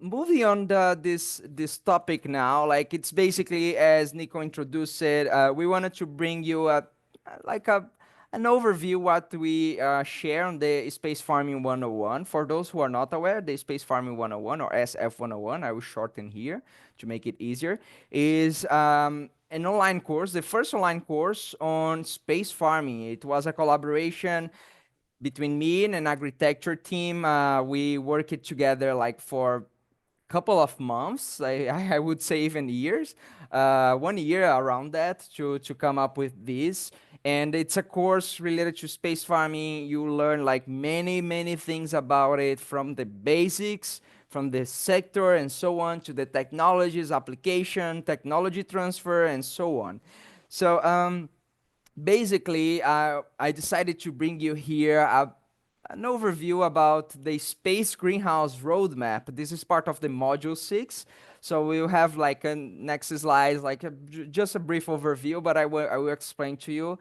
moving on this topic now, like it's basically as Nico introduced it, we wanted to bring you like a an overview what we share on the Space Farming 101. For those who are not aware, the Space Farming 101 or SF 101, I will shorten here to make it easier, is an online course, the first online course on space farming. It was a collaboration between me and an agritecture team. We worked together like for couple of months, I would say even years, 1 year around that to come up with this. And it's a course related to space farming. You learn like many things about it, from the basics, from the sector and so on, to the technologies, application, technology transfer, and so on. So basically, I decided to bring you here an overview about the space greenhouse roadmap. This is part of the module 6. So we'll have like a next slide, like just a brief overview, but I will explain to you.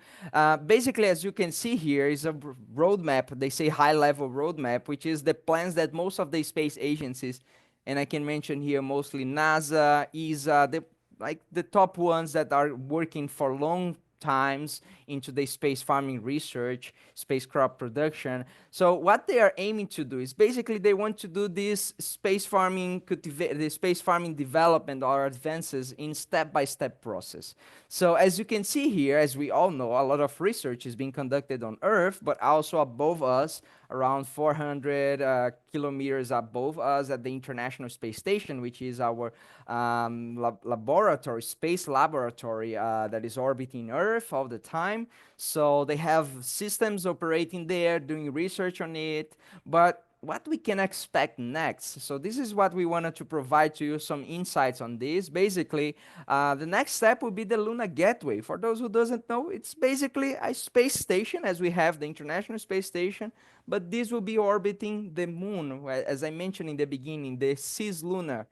Basically, as you can see here, is a roadmap. They say high-level roadmap, which is the plans that most of the space agencies and I can mention here mostly NASA, ESA, like the top ones that are working for long times into the space farming research, space crop production. So what they are aiming to do is basically they want to do this space farming the space farming development or advances in step-by-step process. So as you can see here, as we all know, a lot of research is being conducted on Earth, but also above us, around 400 kilometers above us at the International Space Station, which is our laboratory, space laboratory that is orbiting Earth all the time. So they have systems operating there, doing research on it, but what we can expect next. So this is what we wanted to provide to you some insights on this. Basically, the next step will be the Luna Gateway. For those who doesn't know, it's basically a space station as we have the International Space Station, but this will be orbiting the moon, as I mentioned in the beginning, the cislunar,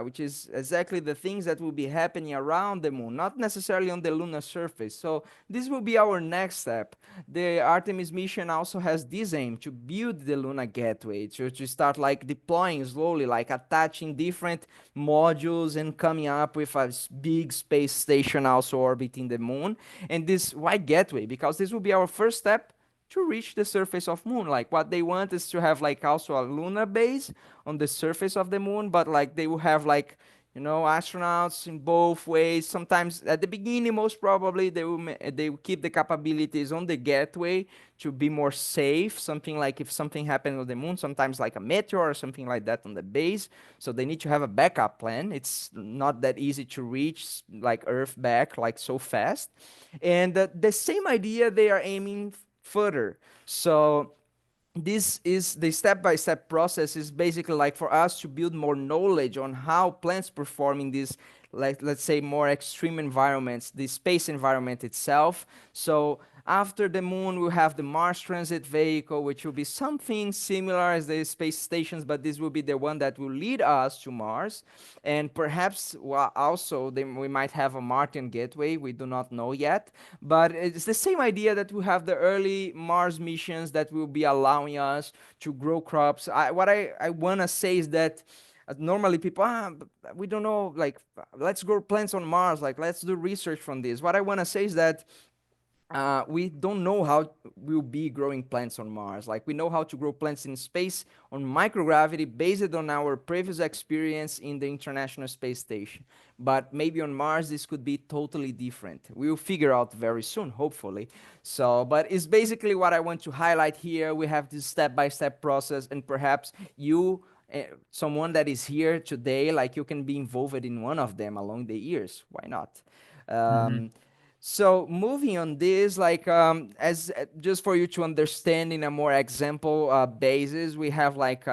which is exactly the things that will be happening around the moon, not necessarily on the lunar surface. So this will be our next step. The Artemis mission also has this aim to build the Luna Gateway, to start like deploying slowly, like attaching different modules and coming up with a big space station also orbiting the moon. And this, why Gateway? Because this will be our first step to reach the surface of moon. Like what they want is to have like also a lunar base on the surface of the moon, but like they will have like, you know, astronauts in both ways. Sometimes at the beginning, most probably they will keep the capabilities on the gateway to be more safe. Something like if something happens on the moon, sometimes like a meteor or something like that on the base. So they need to have a backup plan. It's not that easy to reach like Earth back like so fast. And the same idea they are aiming further. So this is the step-by-step process is basically like for us to build more knowledge on how plants perform in these, like let's say, more extreme environments, the space environment itself. So after the moon we'll have the Mars transit vehicle, which will be something similar as the space stations, but this will be the one that will lead us to Mars. And perhaps also then we might have a Martian gateway, we do not know yet, but it's the same idea that we have the early Mars missions that will be allowing us to grow crops. What I want to say is that normally people, we don't know, like, let's grow plants on Mars, like, let's do research from this. What I want to say is that we don't know how we'll be growing plants on Mars. Like we know how to grow plants in space on microgravity based on our previous experience in the International Space Station. But maybe on Mars, this could be totally different. We'll figure out very soon, hopefully. So, but it's basically what I want to highlight here. We have this step-by-step process, and perhaps you someone that is here today, like you can be involved in one of them along the years. Why not? Mm-hmm. Um, so moving on this, like as just for you to understand in a more example basis, we have like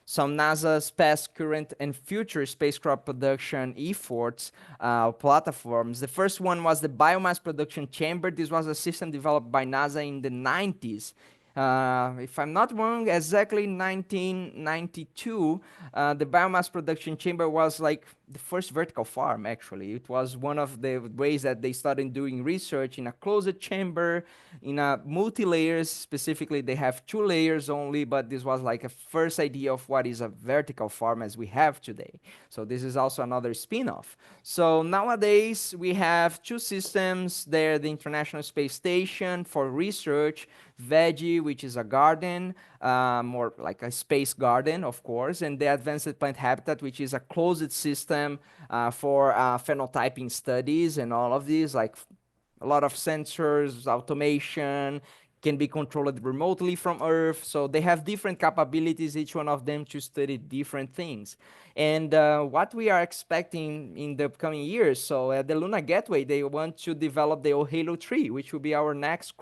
some NASA's past, current, and future spacecraft production efforts platforms. The first one was the Biomass Production Chamber. This was a system developed by NASA in the 90s. If I'm not wrong, exactly 1992, the biomass production chamber was like the first vertical farm, actually. It was one of the ways that they started doing research in a closed chamber, in a multi-layers. Specifically, they have 2 layers only, but this was like a first idea of what is a vertical farm as we have today. So this is also another spin-off. So nowadays, we have 2 systems there, the International Space Station for research, veggie, which is a garden, more like a space garden, of course, and the advanced plant habitat, which is a closed system for phenotyping studies and all of these, like a lot of sensors, automation, can be controlled remotely from Earth. So they have different capabilities, each one of them, to study different things. And what we are expecting in the coming years, so at the Luna Gateway, they want to develop the Ohalo tree, which will be our next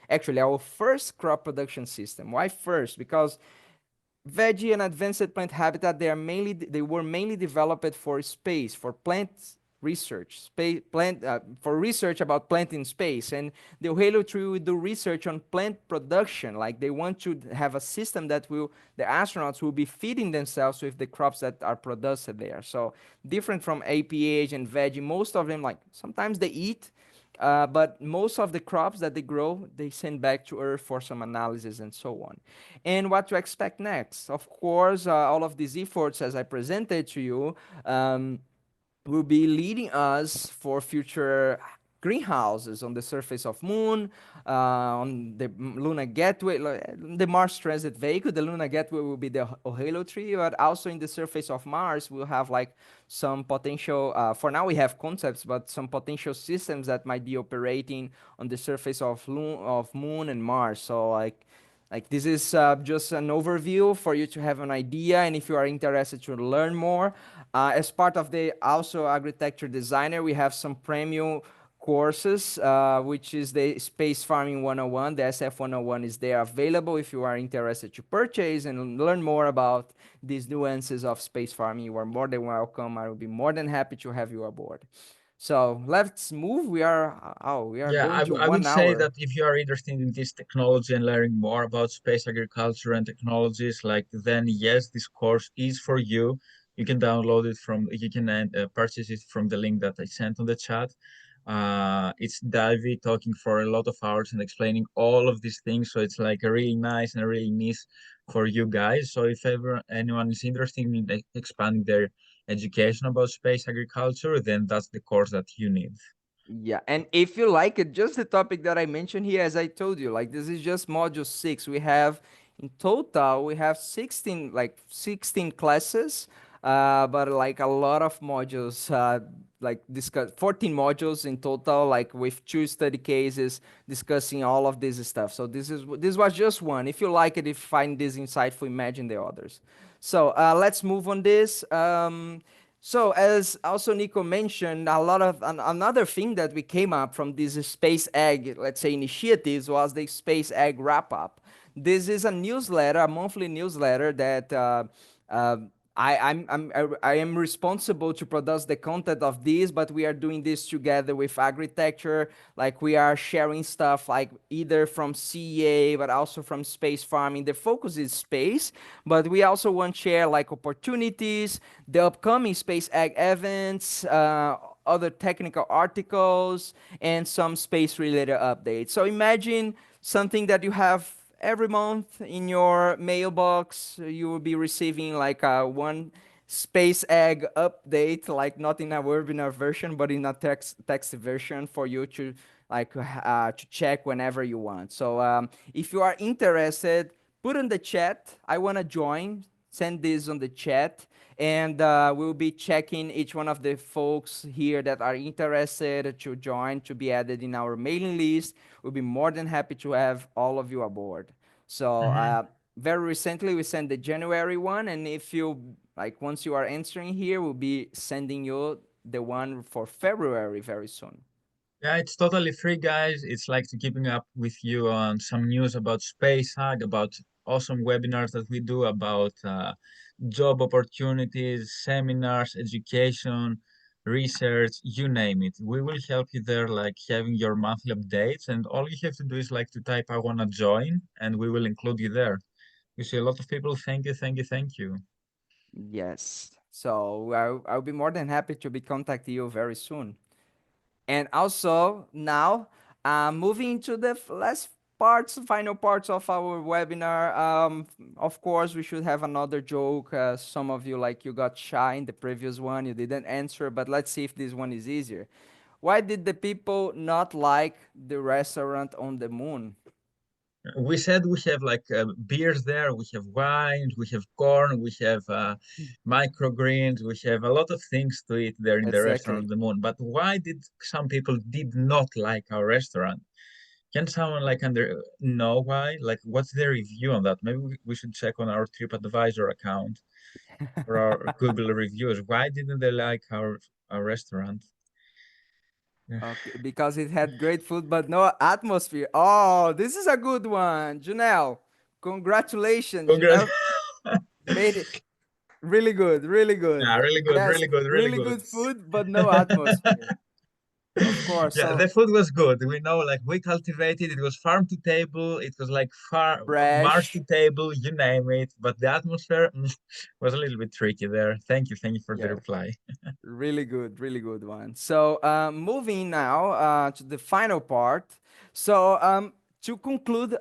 actually our first crop production system. Why first? Because veggie and advanced plant habitat, they were mainly developed for space, for plant research, for research about plant in space. And the Ohalo tree will do research on plant production. Like they want to have a system that the astronauts will be feeding themselves with the crops that are produced there. So different from APH and veggie, most of them, like sometimes they eat but most of the crops that they grow, they send back to Earth for some analysis and so on. And what to expect next? Of course, all of these efforts, as I presented to you, um, will be leading us for future greenhouses on the surface of Moon, on the Lunar Gateway, the Mars Transit Vehicle. The Lunar Gateway will be the Halo tree, but also in the surface of Mars, we'll have like some potential. For now, we have concepts, but some potential systems that might be operating on the surface of Moon and Mars. So like this is just an overview for you to have an idea, and if you are interested to learn more, as part of the also Agritecture Designer, we have some premium courses, which is the Space Farming 101. The SF 101 is there available if you are interested to purchase and learn more about these nuances of space farming. You are more than welcome. I will be more than happy to have you aboard. So let's move. We are Yeah, going to I will one say hour. that if you are interested in this technology and learning more about space agriculture and technologies, like then yes, this course is for you. You can download it from, you can purchase it from the link that I sent on the chat. It's Davi talking for a lot of hours and explaining all of these things. So it's like a really nice and really niche for you guys. So if ever anyone is interested in expanding their education about space agriculture, then that's the course that you need. Yeah, and if you like it, just the topic that I mentioned here, as I told you, like this is just module 6. We have in total we have 16 classes, but like a lot of modules, like discuss 14 modules in total, like with 2 study cases discussing all of this stuff. So this was just one. If you like it, if you find this insightful, imagine the others. So let's move on this. So as also Nico mentioned, a lot of another thing that we came up from this Space Egg, let's say, initiatives was the Space Egg wrap up. This is a newsletter, a monthly newsletter that uh, I am responsible to produce the content of this, but we are doing this together with Agritecture. Like we are sharing stuff like either from CEA, but also from space farming. The focus is space, but we also want to share like opportunities, the upcoming space ag events, other technical articles, and some space related updates. So imagine something that you have every month in your mailbox. You will be receiving like a one space egg update, like not in a webinar version, but in a text version for you to to check whenever you want. So if you are interested, put in the chat. I want to join. Send this on the chat, and we'll be checking each one of the folks here that are interested to join to be added in our mailing list. We'll be more than happy to have all of you aboard. So Mhm. very recently we sent the January one, and if you like, once you are answering here, we'll be sending you the one for February very soon. Yeah, it's totally free, guys. It's like to keeping up with you on some news about Space Hack, about awesome webinars that we do, about job opportunities, seminars, education, research, you name it. We will help you there, like having your monthly updates. And all you have to do is like to type, I want to join, and we will include you there. You see a lot of people. Thank you, thank you, thank you. Yes. So I'll be more than happy to be contacting you very soon. And also now, moving to the last parts, final parts of our webinar. Of course, we should have another joke. Some of you, like you got shy in the previous one, you didn't answer, but let's see if this one is easier. Why did the people not like the restaurant on the moon? We said we have like beers there, we have wines, we have corn, we have microgreens, we have a lot of things to eat there in the restaurant Exactly. on the moon. But why did some people did not like our restaurant? Can someone like under know why? Like, what's their review on that? Maybe we should check on our TripAdvisor account or our Google reviews. Why didn't they like our restaurant? Yeah. Okay, because it had great food but no atmosphere. Oh, this is a good one. Janelle, congratulations. Congrats. Janelle made it really good, really good. Yeah, really good, Yes, really good, really really good. good food but no atmosphere. Of course. Yeah, So the food was good. We know, like we cultivated, it was farm to table, it was like far Mars to fresh. table, you name it. But the atmosphere was a little bit tricky there. Thank you for the Yes. reply. Really good one. So moving now to the final part. So to conclude,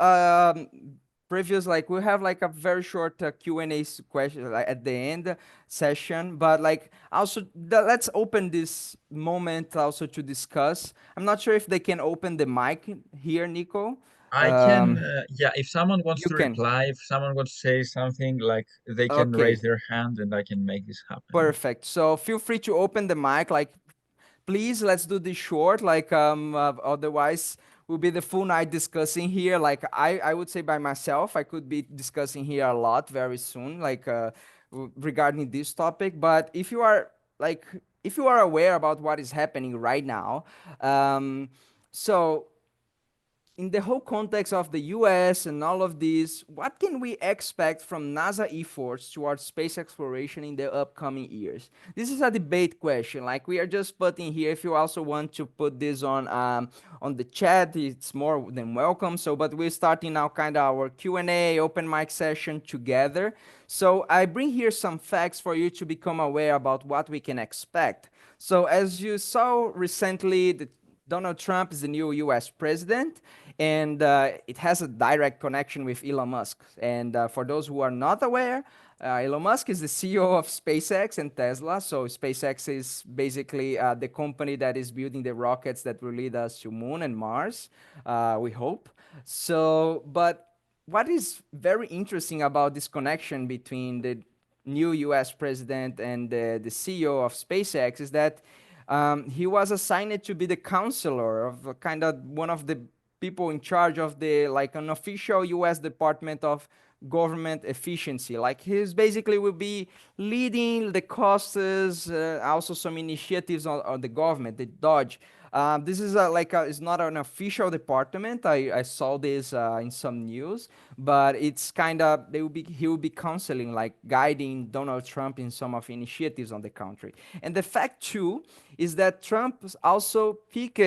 previous like we have like a very short Q&A question like, at the end session, but like also let's open this moment also to discuss. I'm not sure if they can open the mic here, Nico. I can, Um, yeah, if someone wants you to can. reply, if someone wants to say something, like they can raise Okay, their hand and I can make this happen. perfect. So feel free to open the mic, like please let's do this short like otherwise will be the full night discussing here like I would say by myself I could be discussing here a lot very soon like regarding this topic, but if you are like if you are aware about what is happening right now, um, so in the whole context of the US and all of this, what can we expect from NASA efforts towards space exploration in the upcoming years? This is a debate question. Like we are just putting here. If you also want to put this on the chat, it's more than welcome. So, but we're starting now kind of our Q&A open mic session together. So I bring here some facts for you to become aware about what we can expect. So as you saw recently, Donald Trump is the new US president, and it has a direct connection with Elon Musk. And for those who are not aware, Elon Musk is the CEO of SpaceX and Tesla. So SpaceX is basically the company that is building the rockets that will lead us to Moon and Mars, we hope. So, but what is very interesting about this connection between the new US president and the CEO of SpaceX is that he was assigned to be the counselor of kind of one of the people in charge of the like an official US Department of Government Efficiency. Like he's basically will be leading the costs, also some initiatives on the government, the Dodge. This is it's not an official department. I saw this in some news, but it's kind of he will be counseling, like guiding Donald Trump in some of initiatives on the country. And the fact too is that Trump also picked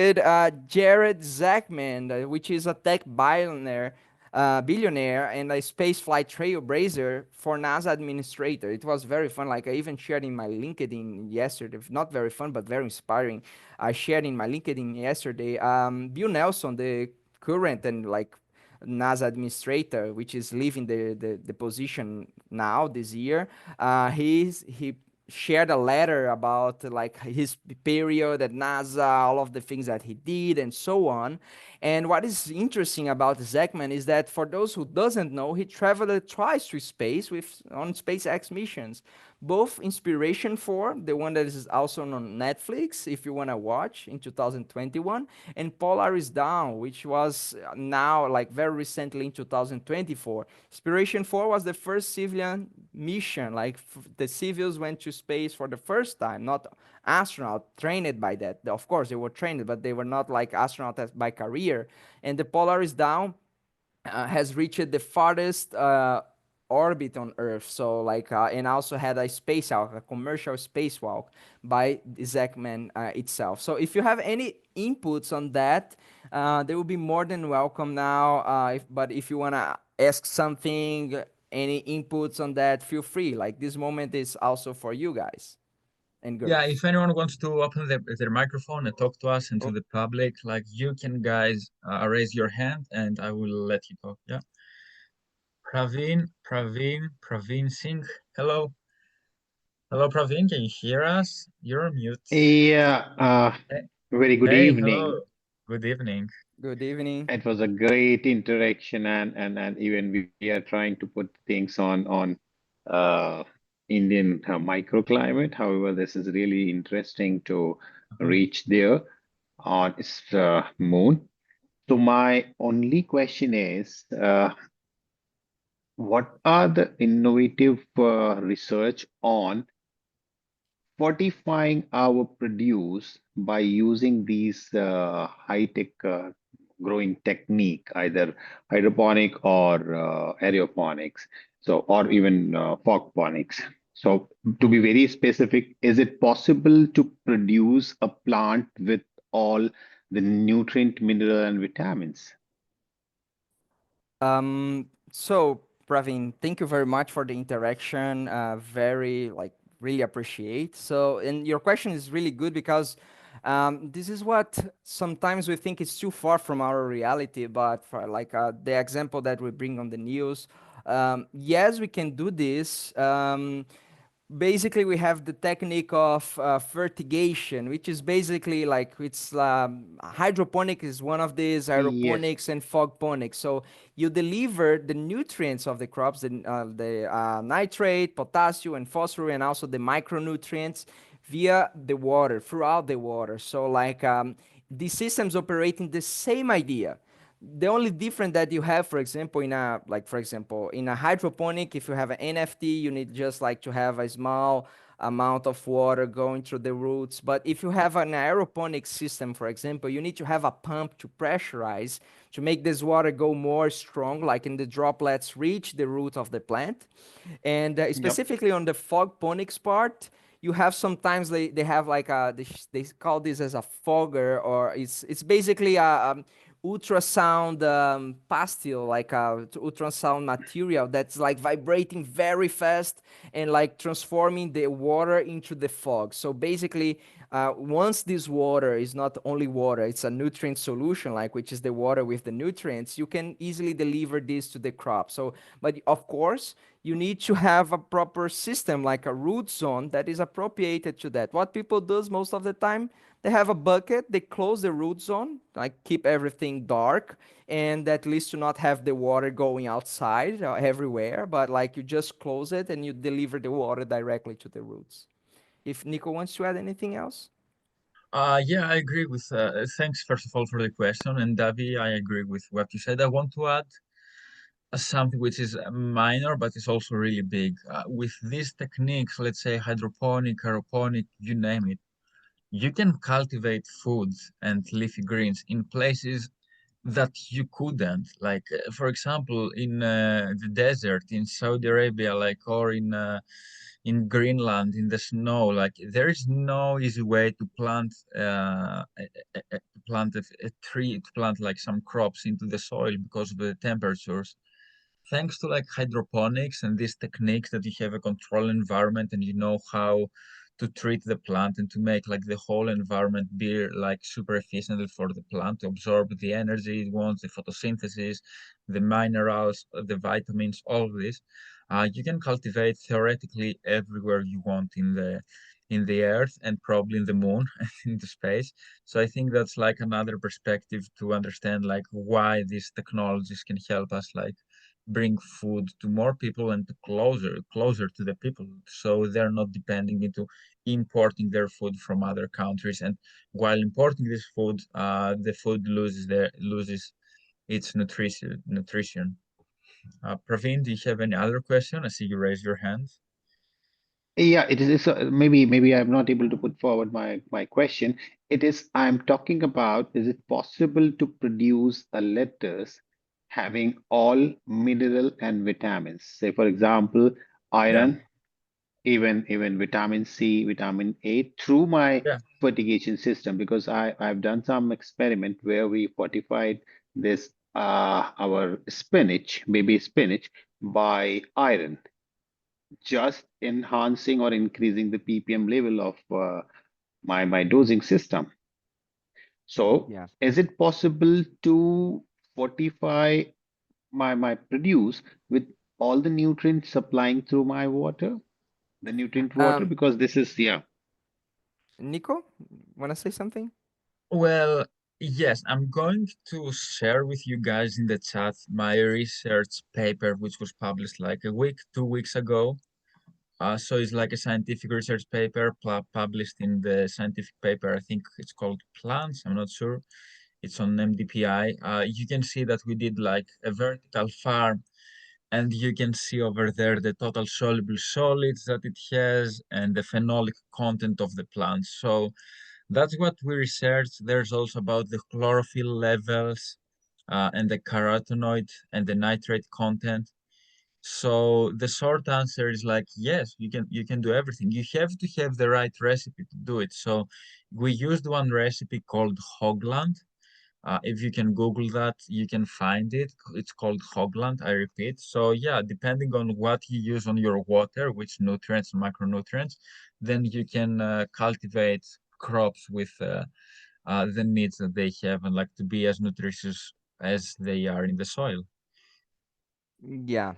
Jared Zachman, which is a tech billionaire and a spaceflight trailblazer for NASA administrator. It was very fun. Like I even shared in my LinkedIn yesterday. Not very fun, but very inspiring. I shared in my LinkedIn yesterday. Bill Nelson, the current and like NASA administrator, which is leaving the position now this year. He shared a letter about like his period at NASA, all of the things that he did, and so on. And what is interesting about Zachman is that for those who doesn't know, he traveled twice to space with on SpaceX missions. Both Inspiration 4, the one that is also on Netflix, if you want to watch in 2021, and Polaris Down, which was now like very recently in 2024. Inspiration 4 was the first civilian mission, like the civils went to space for the first time, not astronaut trained by that. Of course, they were trained, but they were not like astronauts by career. And the Polaris Down has reached the farthest orbit on Earth. So like, and also had a spacewalk, a commercial spacewalk by Zachman itself. So if you have any inputs on that, they will be more than welcome now. But if you wanna ask something, any inputs on that, feel free. Like this moment is also for you guys and Yeah, girls. if anyone wants to open their microphone and talk to us and to Oh, the public, like you can guys raise your hand and I will let you talk. Yeah. Praveen Singh. Hello. Hello, Praveen. Can you hear us? You're on mute. Yeah, Hey, very good hey, evening. hello. Good evening. good evening. It was a great interaction, and even we are trying to put things on uh, Indian microclimate. However, this is really interesting to Uh-huh. reach there on its moon. So my only question is, what are the innovative research on fortifying our produce by using these high-tech growing technique, either hydroponic or aeroponics, so or even fogponics. So to be very specific, is it possible to produce a plant with all the nutrient, mineral, and vitamins? So Praveen, thank you very much for the interaction. Very like really appreciate. So, and your question is really good because this is what sometimes we think is too far from our reality. But for like the example that we bring on the news, yes, we can do this. Basically we have the technique of fertigation, which is basically like it's hydroponic is one of these, Yes. aeroponics and fogponics. So you deliver the nutrients of the crops, the nitrate, potassium and phosphorus, and also the micronutrients via the water, throughout the water. So like these systems operating the same idea. The only difference that you have, for example, in a like for example in a hydroponic, if you have an NFT, you need just like to have a small amount of water going through the roots. But if you have an aeroponic system, for example, you need to have a pump to pressurize to make this water go more strong, like in the droplets reach the root of the plant. And Yep. specifically on the fogponics part, you have sometimes they have like they call this as a fogger, or it's basically a ultrasound pastille, like a ultrasound material that's like vibrating very fast and like transforming the water into the fog. So basically, once this water is not only water, it's a nutrient solution, like which is the water with the nutrients, you can easily deliver this to the crop. So, but of course, you need to have a proper system, like a root zone that is appropriated to that. What people does most of the time, they have a bucket, they close the root zone, like keep everything dark, and at least to not have the water going outside everywhere, but like you just close it and you deliver the water directly to the roots. If Nico wants to add anything else. Yeah, I agree with, thanks first of all for the question. And Davi, I agree with what you said. I want to add something which is minor, but it's also really big. With these techniques, let's say hydroponic, aeroponic, you name it, you can cultivate foods and leafy greens in places that you couldn't. Like, for example, in the desert in Saudi Arabia, like, or in Greenland, in the snow, like there is no easy way to plant a tree, to plant like some crops into the soil because of the temperatures. Thanks to like hydroponics and these techniques that you have a control environment and you know how to treat the plant and to make like the whole environment be like super efficient for the plant to absorb the energy it wants, the photosynthesis, the minerals, the vitamins, all of this. You can cultivate theoretically everywhere you want in the earth and probably in the moon in the space. So I think that's like another perspective to understand like why these technologies can help us like bring food to more people and to closer to the people, so they're not depending into importing their food from other countries. And while importing this food, the food loses its nutrition. Praveen, do you have any other question? I see you raise your hand. Yeah, it is. Maybe I'm not able to put forward my question. It is. I'm talking about. Is it possible to produce a lettuce having all mineral and vitamins? Say, for example, Yeah, iron, even vitamin C, vitamin A through my yeah. fertigation system, because I've done some experiment where we fortified this our spinach, baby spinach, by iron, just enhancing or increasing the ppm level of my dosing system. So Yeah. is it possible to fortify my produce with all the nutrients supplying through my water, the nutrient water? Um, Because this is, yeah. Nico, wanna say something? Well, yes, I'm going to share with you guys in the chat my research paper, which was published like a week, 2 weeks ago. So it's like a scientific research paper published in the scientific paper. I think it's called Plants. I'm not sure. It's on MDPI. You can see that we did like a vertical farm, and you can see over there the total soluble solids that it has and the phenolic content of the plant. So that's what we researched. There's also about the chlorophyll levels and the carotenoid and the nitrate content. So the short answer is like, yes, you can do everything. You have to have the right recipe to do it. So we used one recipe called Hogland. If you can Google that, you can find it. It's called Hogland, I repeat. So yeah, depending on what you use on your water, which nutrients and macronutrients, then you can cultivate crops with the needs that they have and like to be as nutritious as they are in the soil. Yeah.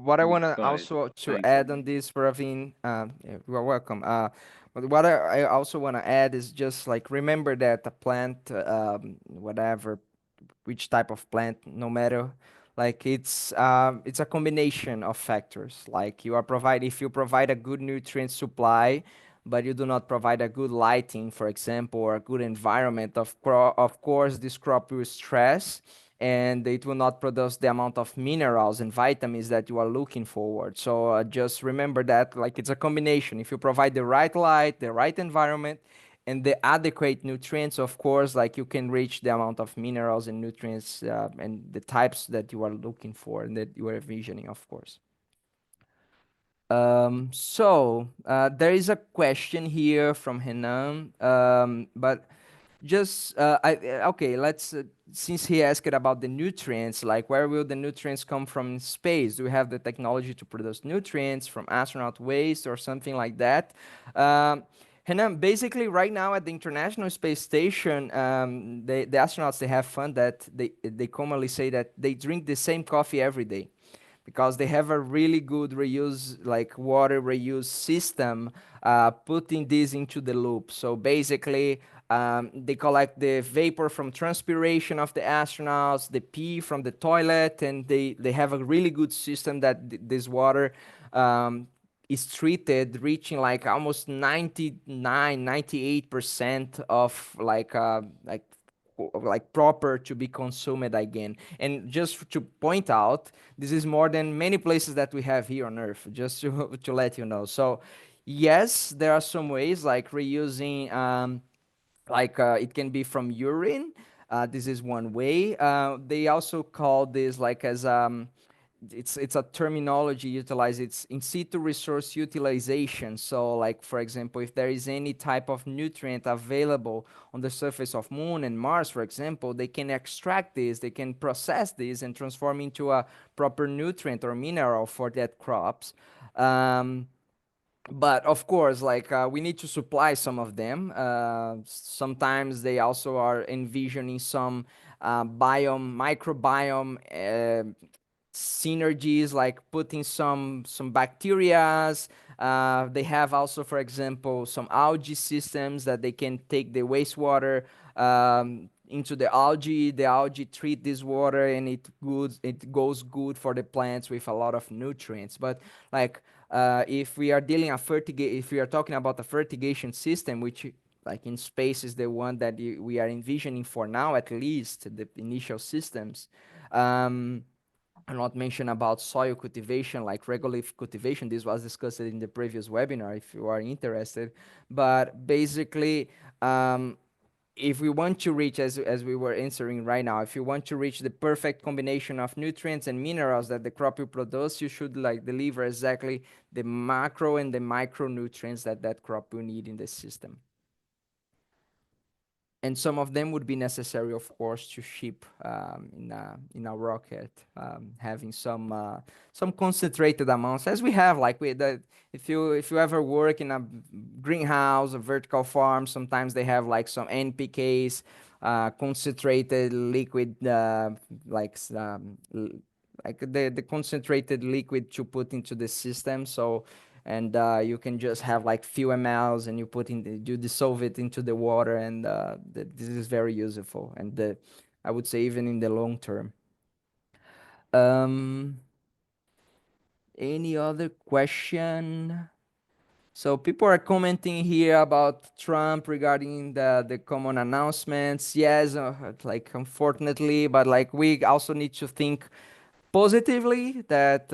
What I want to Got it. also to Thank you. add on this, Praveen, yeah, you are welcome. But what I also want to add is just like remember that a plant, whatever, which type of plant, no matter, like it's a combination of factors. Like you are provide if you provide a good nutrient supply, but you do not provide a good lighting, for example, or a good environment, of course, this crop will stress and it will not produce the amount of minerals and vitamins that you are looking forward. So just remember that like it's a combination. If you provide the right light, the right environment, and the adequate nutrients, of course, like you can reach the amount of minerals and nutrients and the types that you are looking for and that you are envisioning, of course. There is a question here from Henan, but just okay. Let's since he asked about the nutrients, like where will the nutrients come from in space? Do we have the technology to produce nutrients from astronaut waste or something like that? Henan, basically, right now at the International Space Station, the astronauts they have fun that they commonly say that they drink the same coffee every day because they have a really good reuse, like water reuse system, putting this into the loop. So basically, they collect the vapor from transpiration of the astronauts, the pee from the toilet, and they have a really good system that this water is treated, reaching like almost 99, 98% of like proper to be consumed again. And just to point out, this is more than many places that we have here on Earth, just to, to let you know. So, yes, there are some ways like reusing, it can be from urine. This is one way. They also call this like as it's a terminology utilized. It's in situ resource utilization. So, like for example, if there is any type of nutrient available on the surface of Moon and Mars, for example, they can extract this, they can process this, and transform into a proper nutrient or mineral for that crops. Um, but of course, like we need to supply some of them. Sometimes they also are envisioning some microbiome synergies, like putting some bacterias. They have also, for example, some algae systems that they can take the wastewater into the algae. The algae treat this water, and it goes good for the plants with a lot of nutrients. But like if we are if we are talking about a fertigation system, which like in space is the one that we are envisioning for now, at least the initial systems. Um, I'm not mention about soil cultivation, like regolith cultivation. This was discussed in the previous webinar if you are interested. But basically, if we want to reach, as we were answering right now, if you want to reach the perfect combination of nutrients and minerals that the crop will produce, you should like deliver exactly the macro and the micronutrients that that crop will need in the system. And some of them would be necessary, of course, to ship in a rocket, having some concentrated amounts, as we have. Like if you ever work in a greenhouse, a vertical farm, sometimes they have like some NPKs, concentrated liquid, like the concentrated liquid to put into the system. So and you can just have like few mLs and you dissolve it into the water, and this is very useful, and I would say even in the long term. um any other question? So people are commenting here about Trump regarding the common announcements. Yes, like unfortunately, but like we also need to think positively that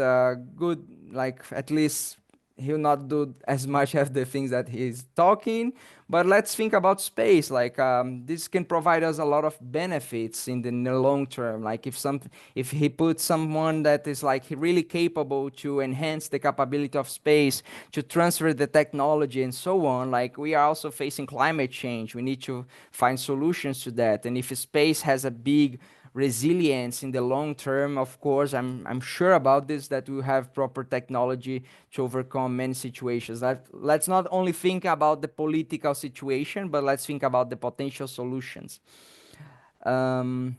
good, like at least he'll not do as much as the things that he's talking. But let's think about space. Like this can provide us a lot of benefits in the long term. Like if he puts someone that is like really capable to enhance the capability of space, to transfer the technology and so on. Like we are also facing climate change. We need to find solutions to that. And if space has a big resilience in the long term, of course, I'm sure about this, that we have proper technology to overcome many situations. Let's not only think about the political situation, but let's think about the potential solutions. Um,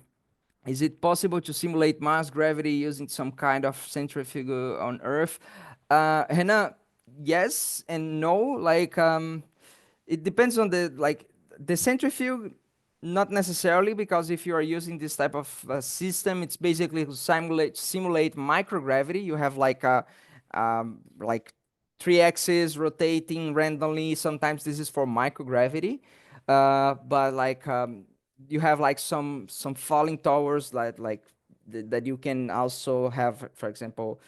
is it possible to simulate Mars gravity using some kind of centrifuge on Earth? Hannah, yes and no. Like, it depends on the centrifuge, not necessarily, because if you are using this type of system, it's basically to simulate microgravity. You have like three axes rotating randomly. Sometimes this is for microgravity, but you have like some falling towers that you can also have, for example,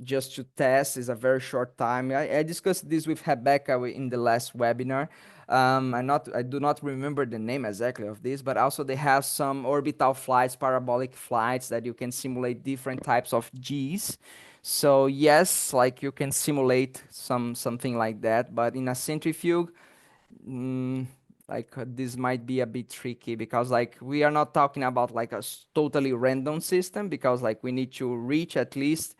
just to test. Is a very short time. I discussed this with Rebecca in the last webinar. I do not remember the name exactly of this, but also they have some orbital flights, parabolic flights that you can simulate different types of Gs. So yes, like you can simulate something like that, but in a centrifuge, mm, this might be a bit tricky, because like we are not talking about like a totally random system, because like we need to reach at least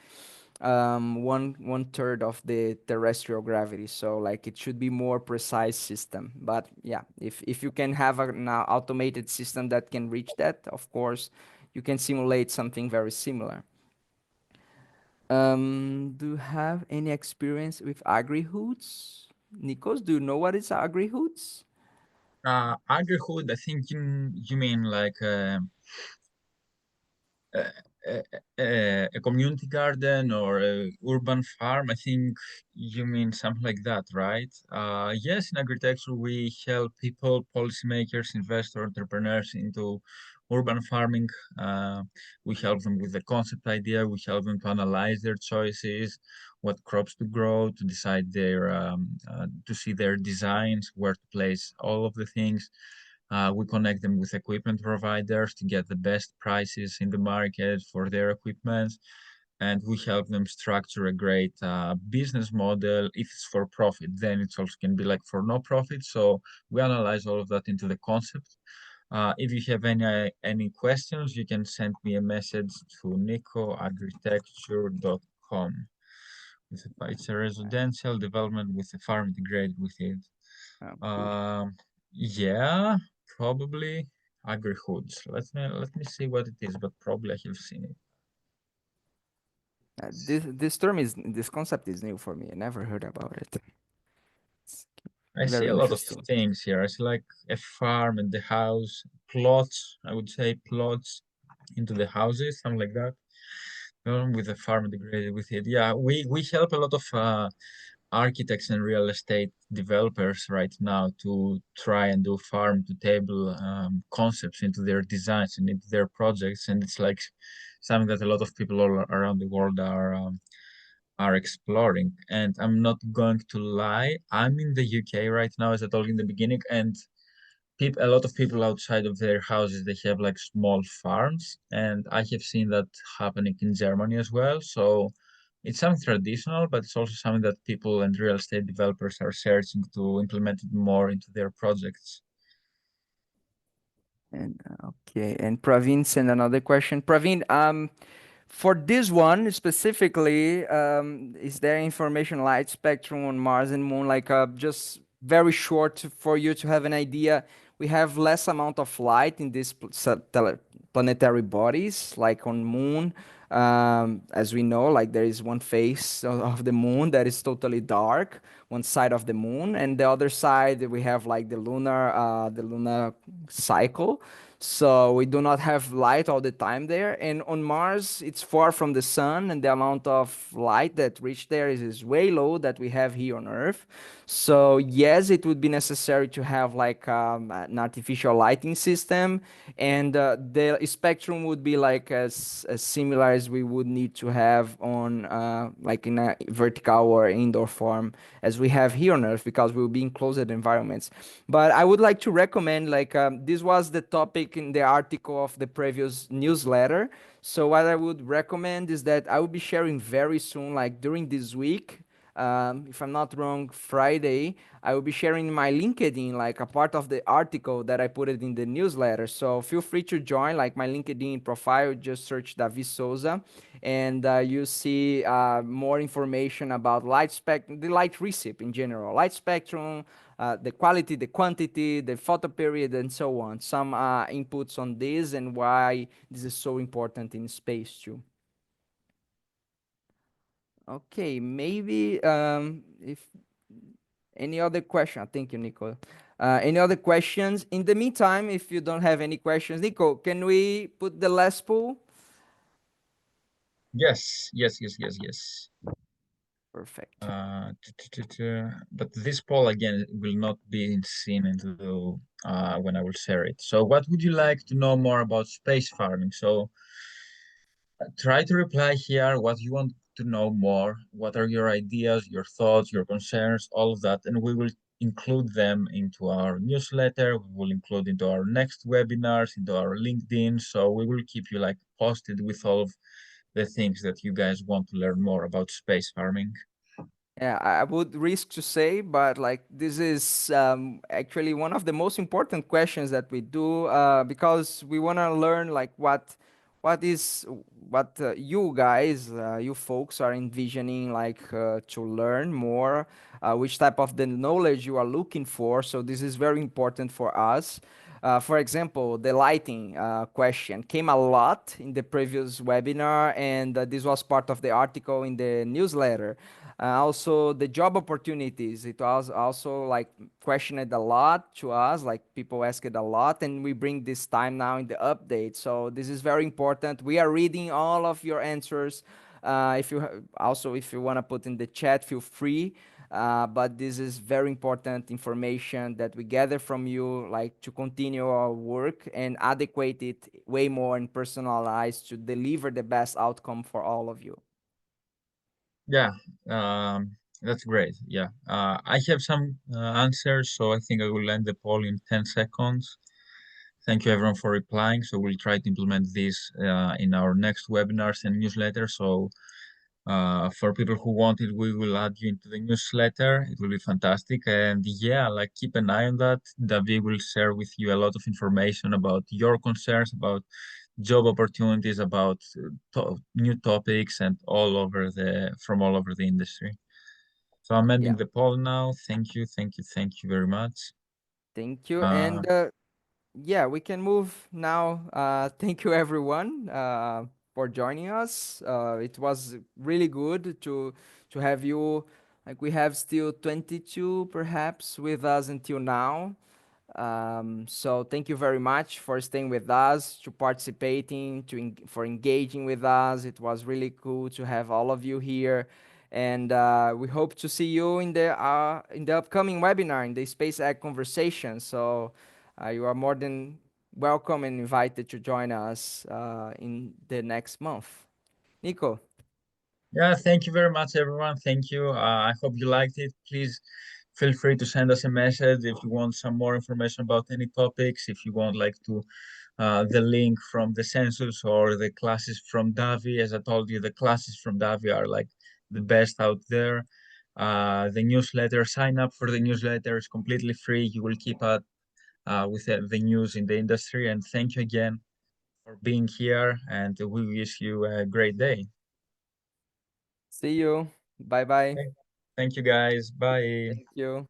one third of the terrestrial gravity. So like it should be more precise system. But yeah, if you can have an automated system that can reach that, of course, you can simulate something very similar. Do you have any experience with agri-hoods? Nikos, do you know what is agri-hoods? Agri-hood, I think you mean like a, a, a community garden or a urban farm. I think you mean something like that, right? Yes, in agriculture, we help people, policymakers, investors, entrepreneurs into urban farming. Uh, we help them with the concept idea. We help them to analyze their choices, what crops to grow, to decide to see their designs, where to place all of the things. We connect them with equipment providers to get the best prices in the market for their equipment. And we help them structure a great business model. If it's for profit, then it also can be like for no profit. So we analyze all of that into the concept. If you have any questions, you can send me a message to nico@agritecture.com. It's a residential development with a farm integrated with it. Cool. Yeah, probably agri-hoods. Let me see what it is, but probably I have seen it. This concept is new for me. I never heard about it. It's I see very a lot of interesting. things here. I see like a farm and the house, plots, I would say plots into the houses, something like that. With the farm integrated with it. Yeah, we help a lot of architects and real estate developers right now to try and do farm to table concepts into their designs and into their projects. And it's like something that a lot of people all around the world are exploring. And I'm not going to lie, I'm in the UK right now, as I told you in the beginning, and a lot of people outside of their houses, they have like small farms, and I have seen that happening in Germany as well. So it's something traditional, but it's also something that people and real estate developers are searching to implement it more into their projects. And okay, and Praveen sent another question. Praveen, for this one specifically, is there information light spectrum on Mars and Moon? Like just very short for you to have an idea. We have less amount of light in these planetary bodies, like on Moon. As we know, like there is one face of the Moon that is totally dark, one side of the Moon, and the other side we have like the lunar cycle. So we do not have light all the time there. And on Mars, it's far from the sun, and the amount of light that reach there is way low that we have here on Earth. So yes, it would be necessary to have like an artificial lighting system, and the spectrum would be like as similar as we would need to have on like in a vertical or indoor form as we have here on Earth, because we'll be in closed environments. But I would like to recommend, like, this was the topic in the article of the previous newsletter. So what I would recommend is that I will be sharing very soon, like during this week, if I'm not wrong, Friday, I will be sharing in my LinkedIn, like a part of the article that I put it in the newsletter. So feel free to join, like my LinkedIn profile, just search Davi Souza, and you see more information about the light receipt in general, light spectrum, the quality, the quantity, the photo period, and so on. Some inputs on this and why this is so important in space too. Okay, maybe if any other question, thank you, Nico. Any other questions? In the meantime, if you don't have any questions, Nico, can we put the last poll? Yes, yes, yes, yes, yes. Perfect. But this poll again will not be seen into when I will share it. So what would you like to know more about space farming? So try to reply here what you want to know more. What are your ideas, your thoughts, your concerns, all of that, and we will include them into our newsletter. We will include into our next webinars, into our LinkedIn. So we will keep you like posted with all of the things that you guys want to learn more about space farming. Yeah, I would risk to say, but like this is actually one of the most important questions that we do, because we want to learn like what is what you guys, you folks are envisioning like to learn more, which type of the knowledge you are looking for. So this is very important for us. For example, the lighting question came a lot in the previous webinar, and this was part of the article in the newsletter. Also, the job opportunities, it was also like questioned a lot to us, like people ask it a lot, and we bring this time now in the update. So this is very important. We are reading all of your answers. If you also, if you want to put in the chat, feel free. But this is very important information that we gather from you, like to continue our work and adequate it way more and personalized to deliver the best outcome for all of you. Yeah, that's great. Yeah, I have some answers, so I think I will end the poll in 10 seconds. Thank you everyone for replying. So we'll try to implement this in our next webinars and newsletter. So for people who want it, we will add you into the newsletter. It will be fantastic. And yeah, like keep an eye on that. Davi will share with you a lot of information about your concerns, about job opportunities, about new topics, and from all over the industry. So I'm ending Yeah, the poll now. Thank you, thank you, thank you very much. thank you. Uh, And yeah, we can move now. Thank you, everyone, for joining us. It was really good to have you. Like we have still 22 perhaps with us until now. So thank you very much for staying with us, to participating, for engaging with us. It was really cool to have all of you here, and we hope to see you in the upcoming webinar in the SpaceAG conversation. So you are more than welcome and invited to join us in the next month. Nico. yeah, thank you very much, everyone. Thank you. I hope you liked it. Please feel free to send us a message if you want some more information about any topics. If you want like to the link from the census or the classes from Davi. As I told you, the classes from Davi are like the best out there. The newsletter, sign up for the newsletter is completely free. You will keep up with the news in the industry. And thank you again for being here. And we wish you a great day. See you. Bye bye. Thank you, guys. Bye. Thank you.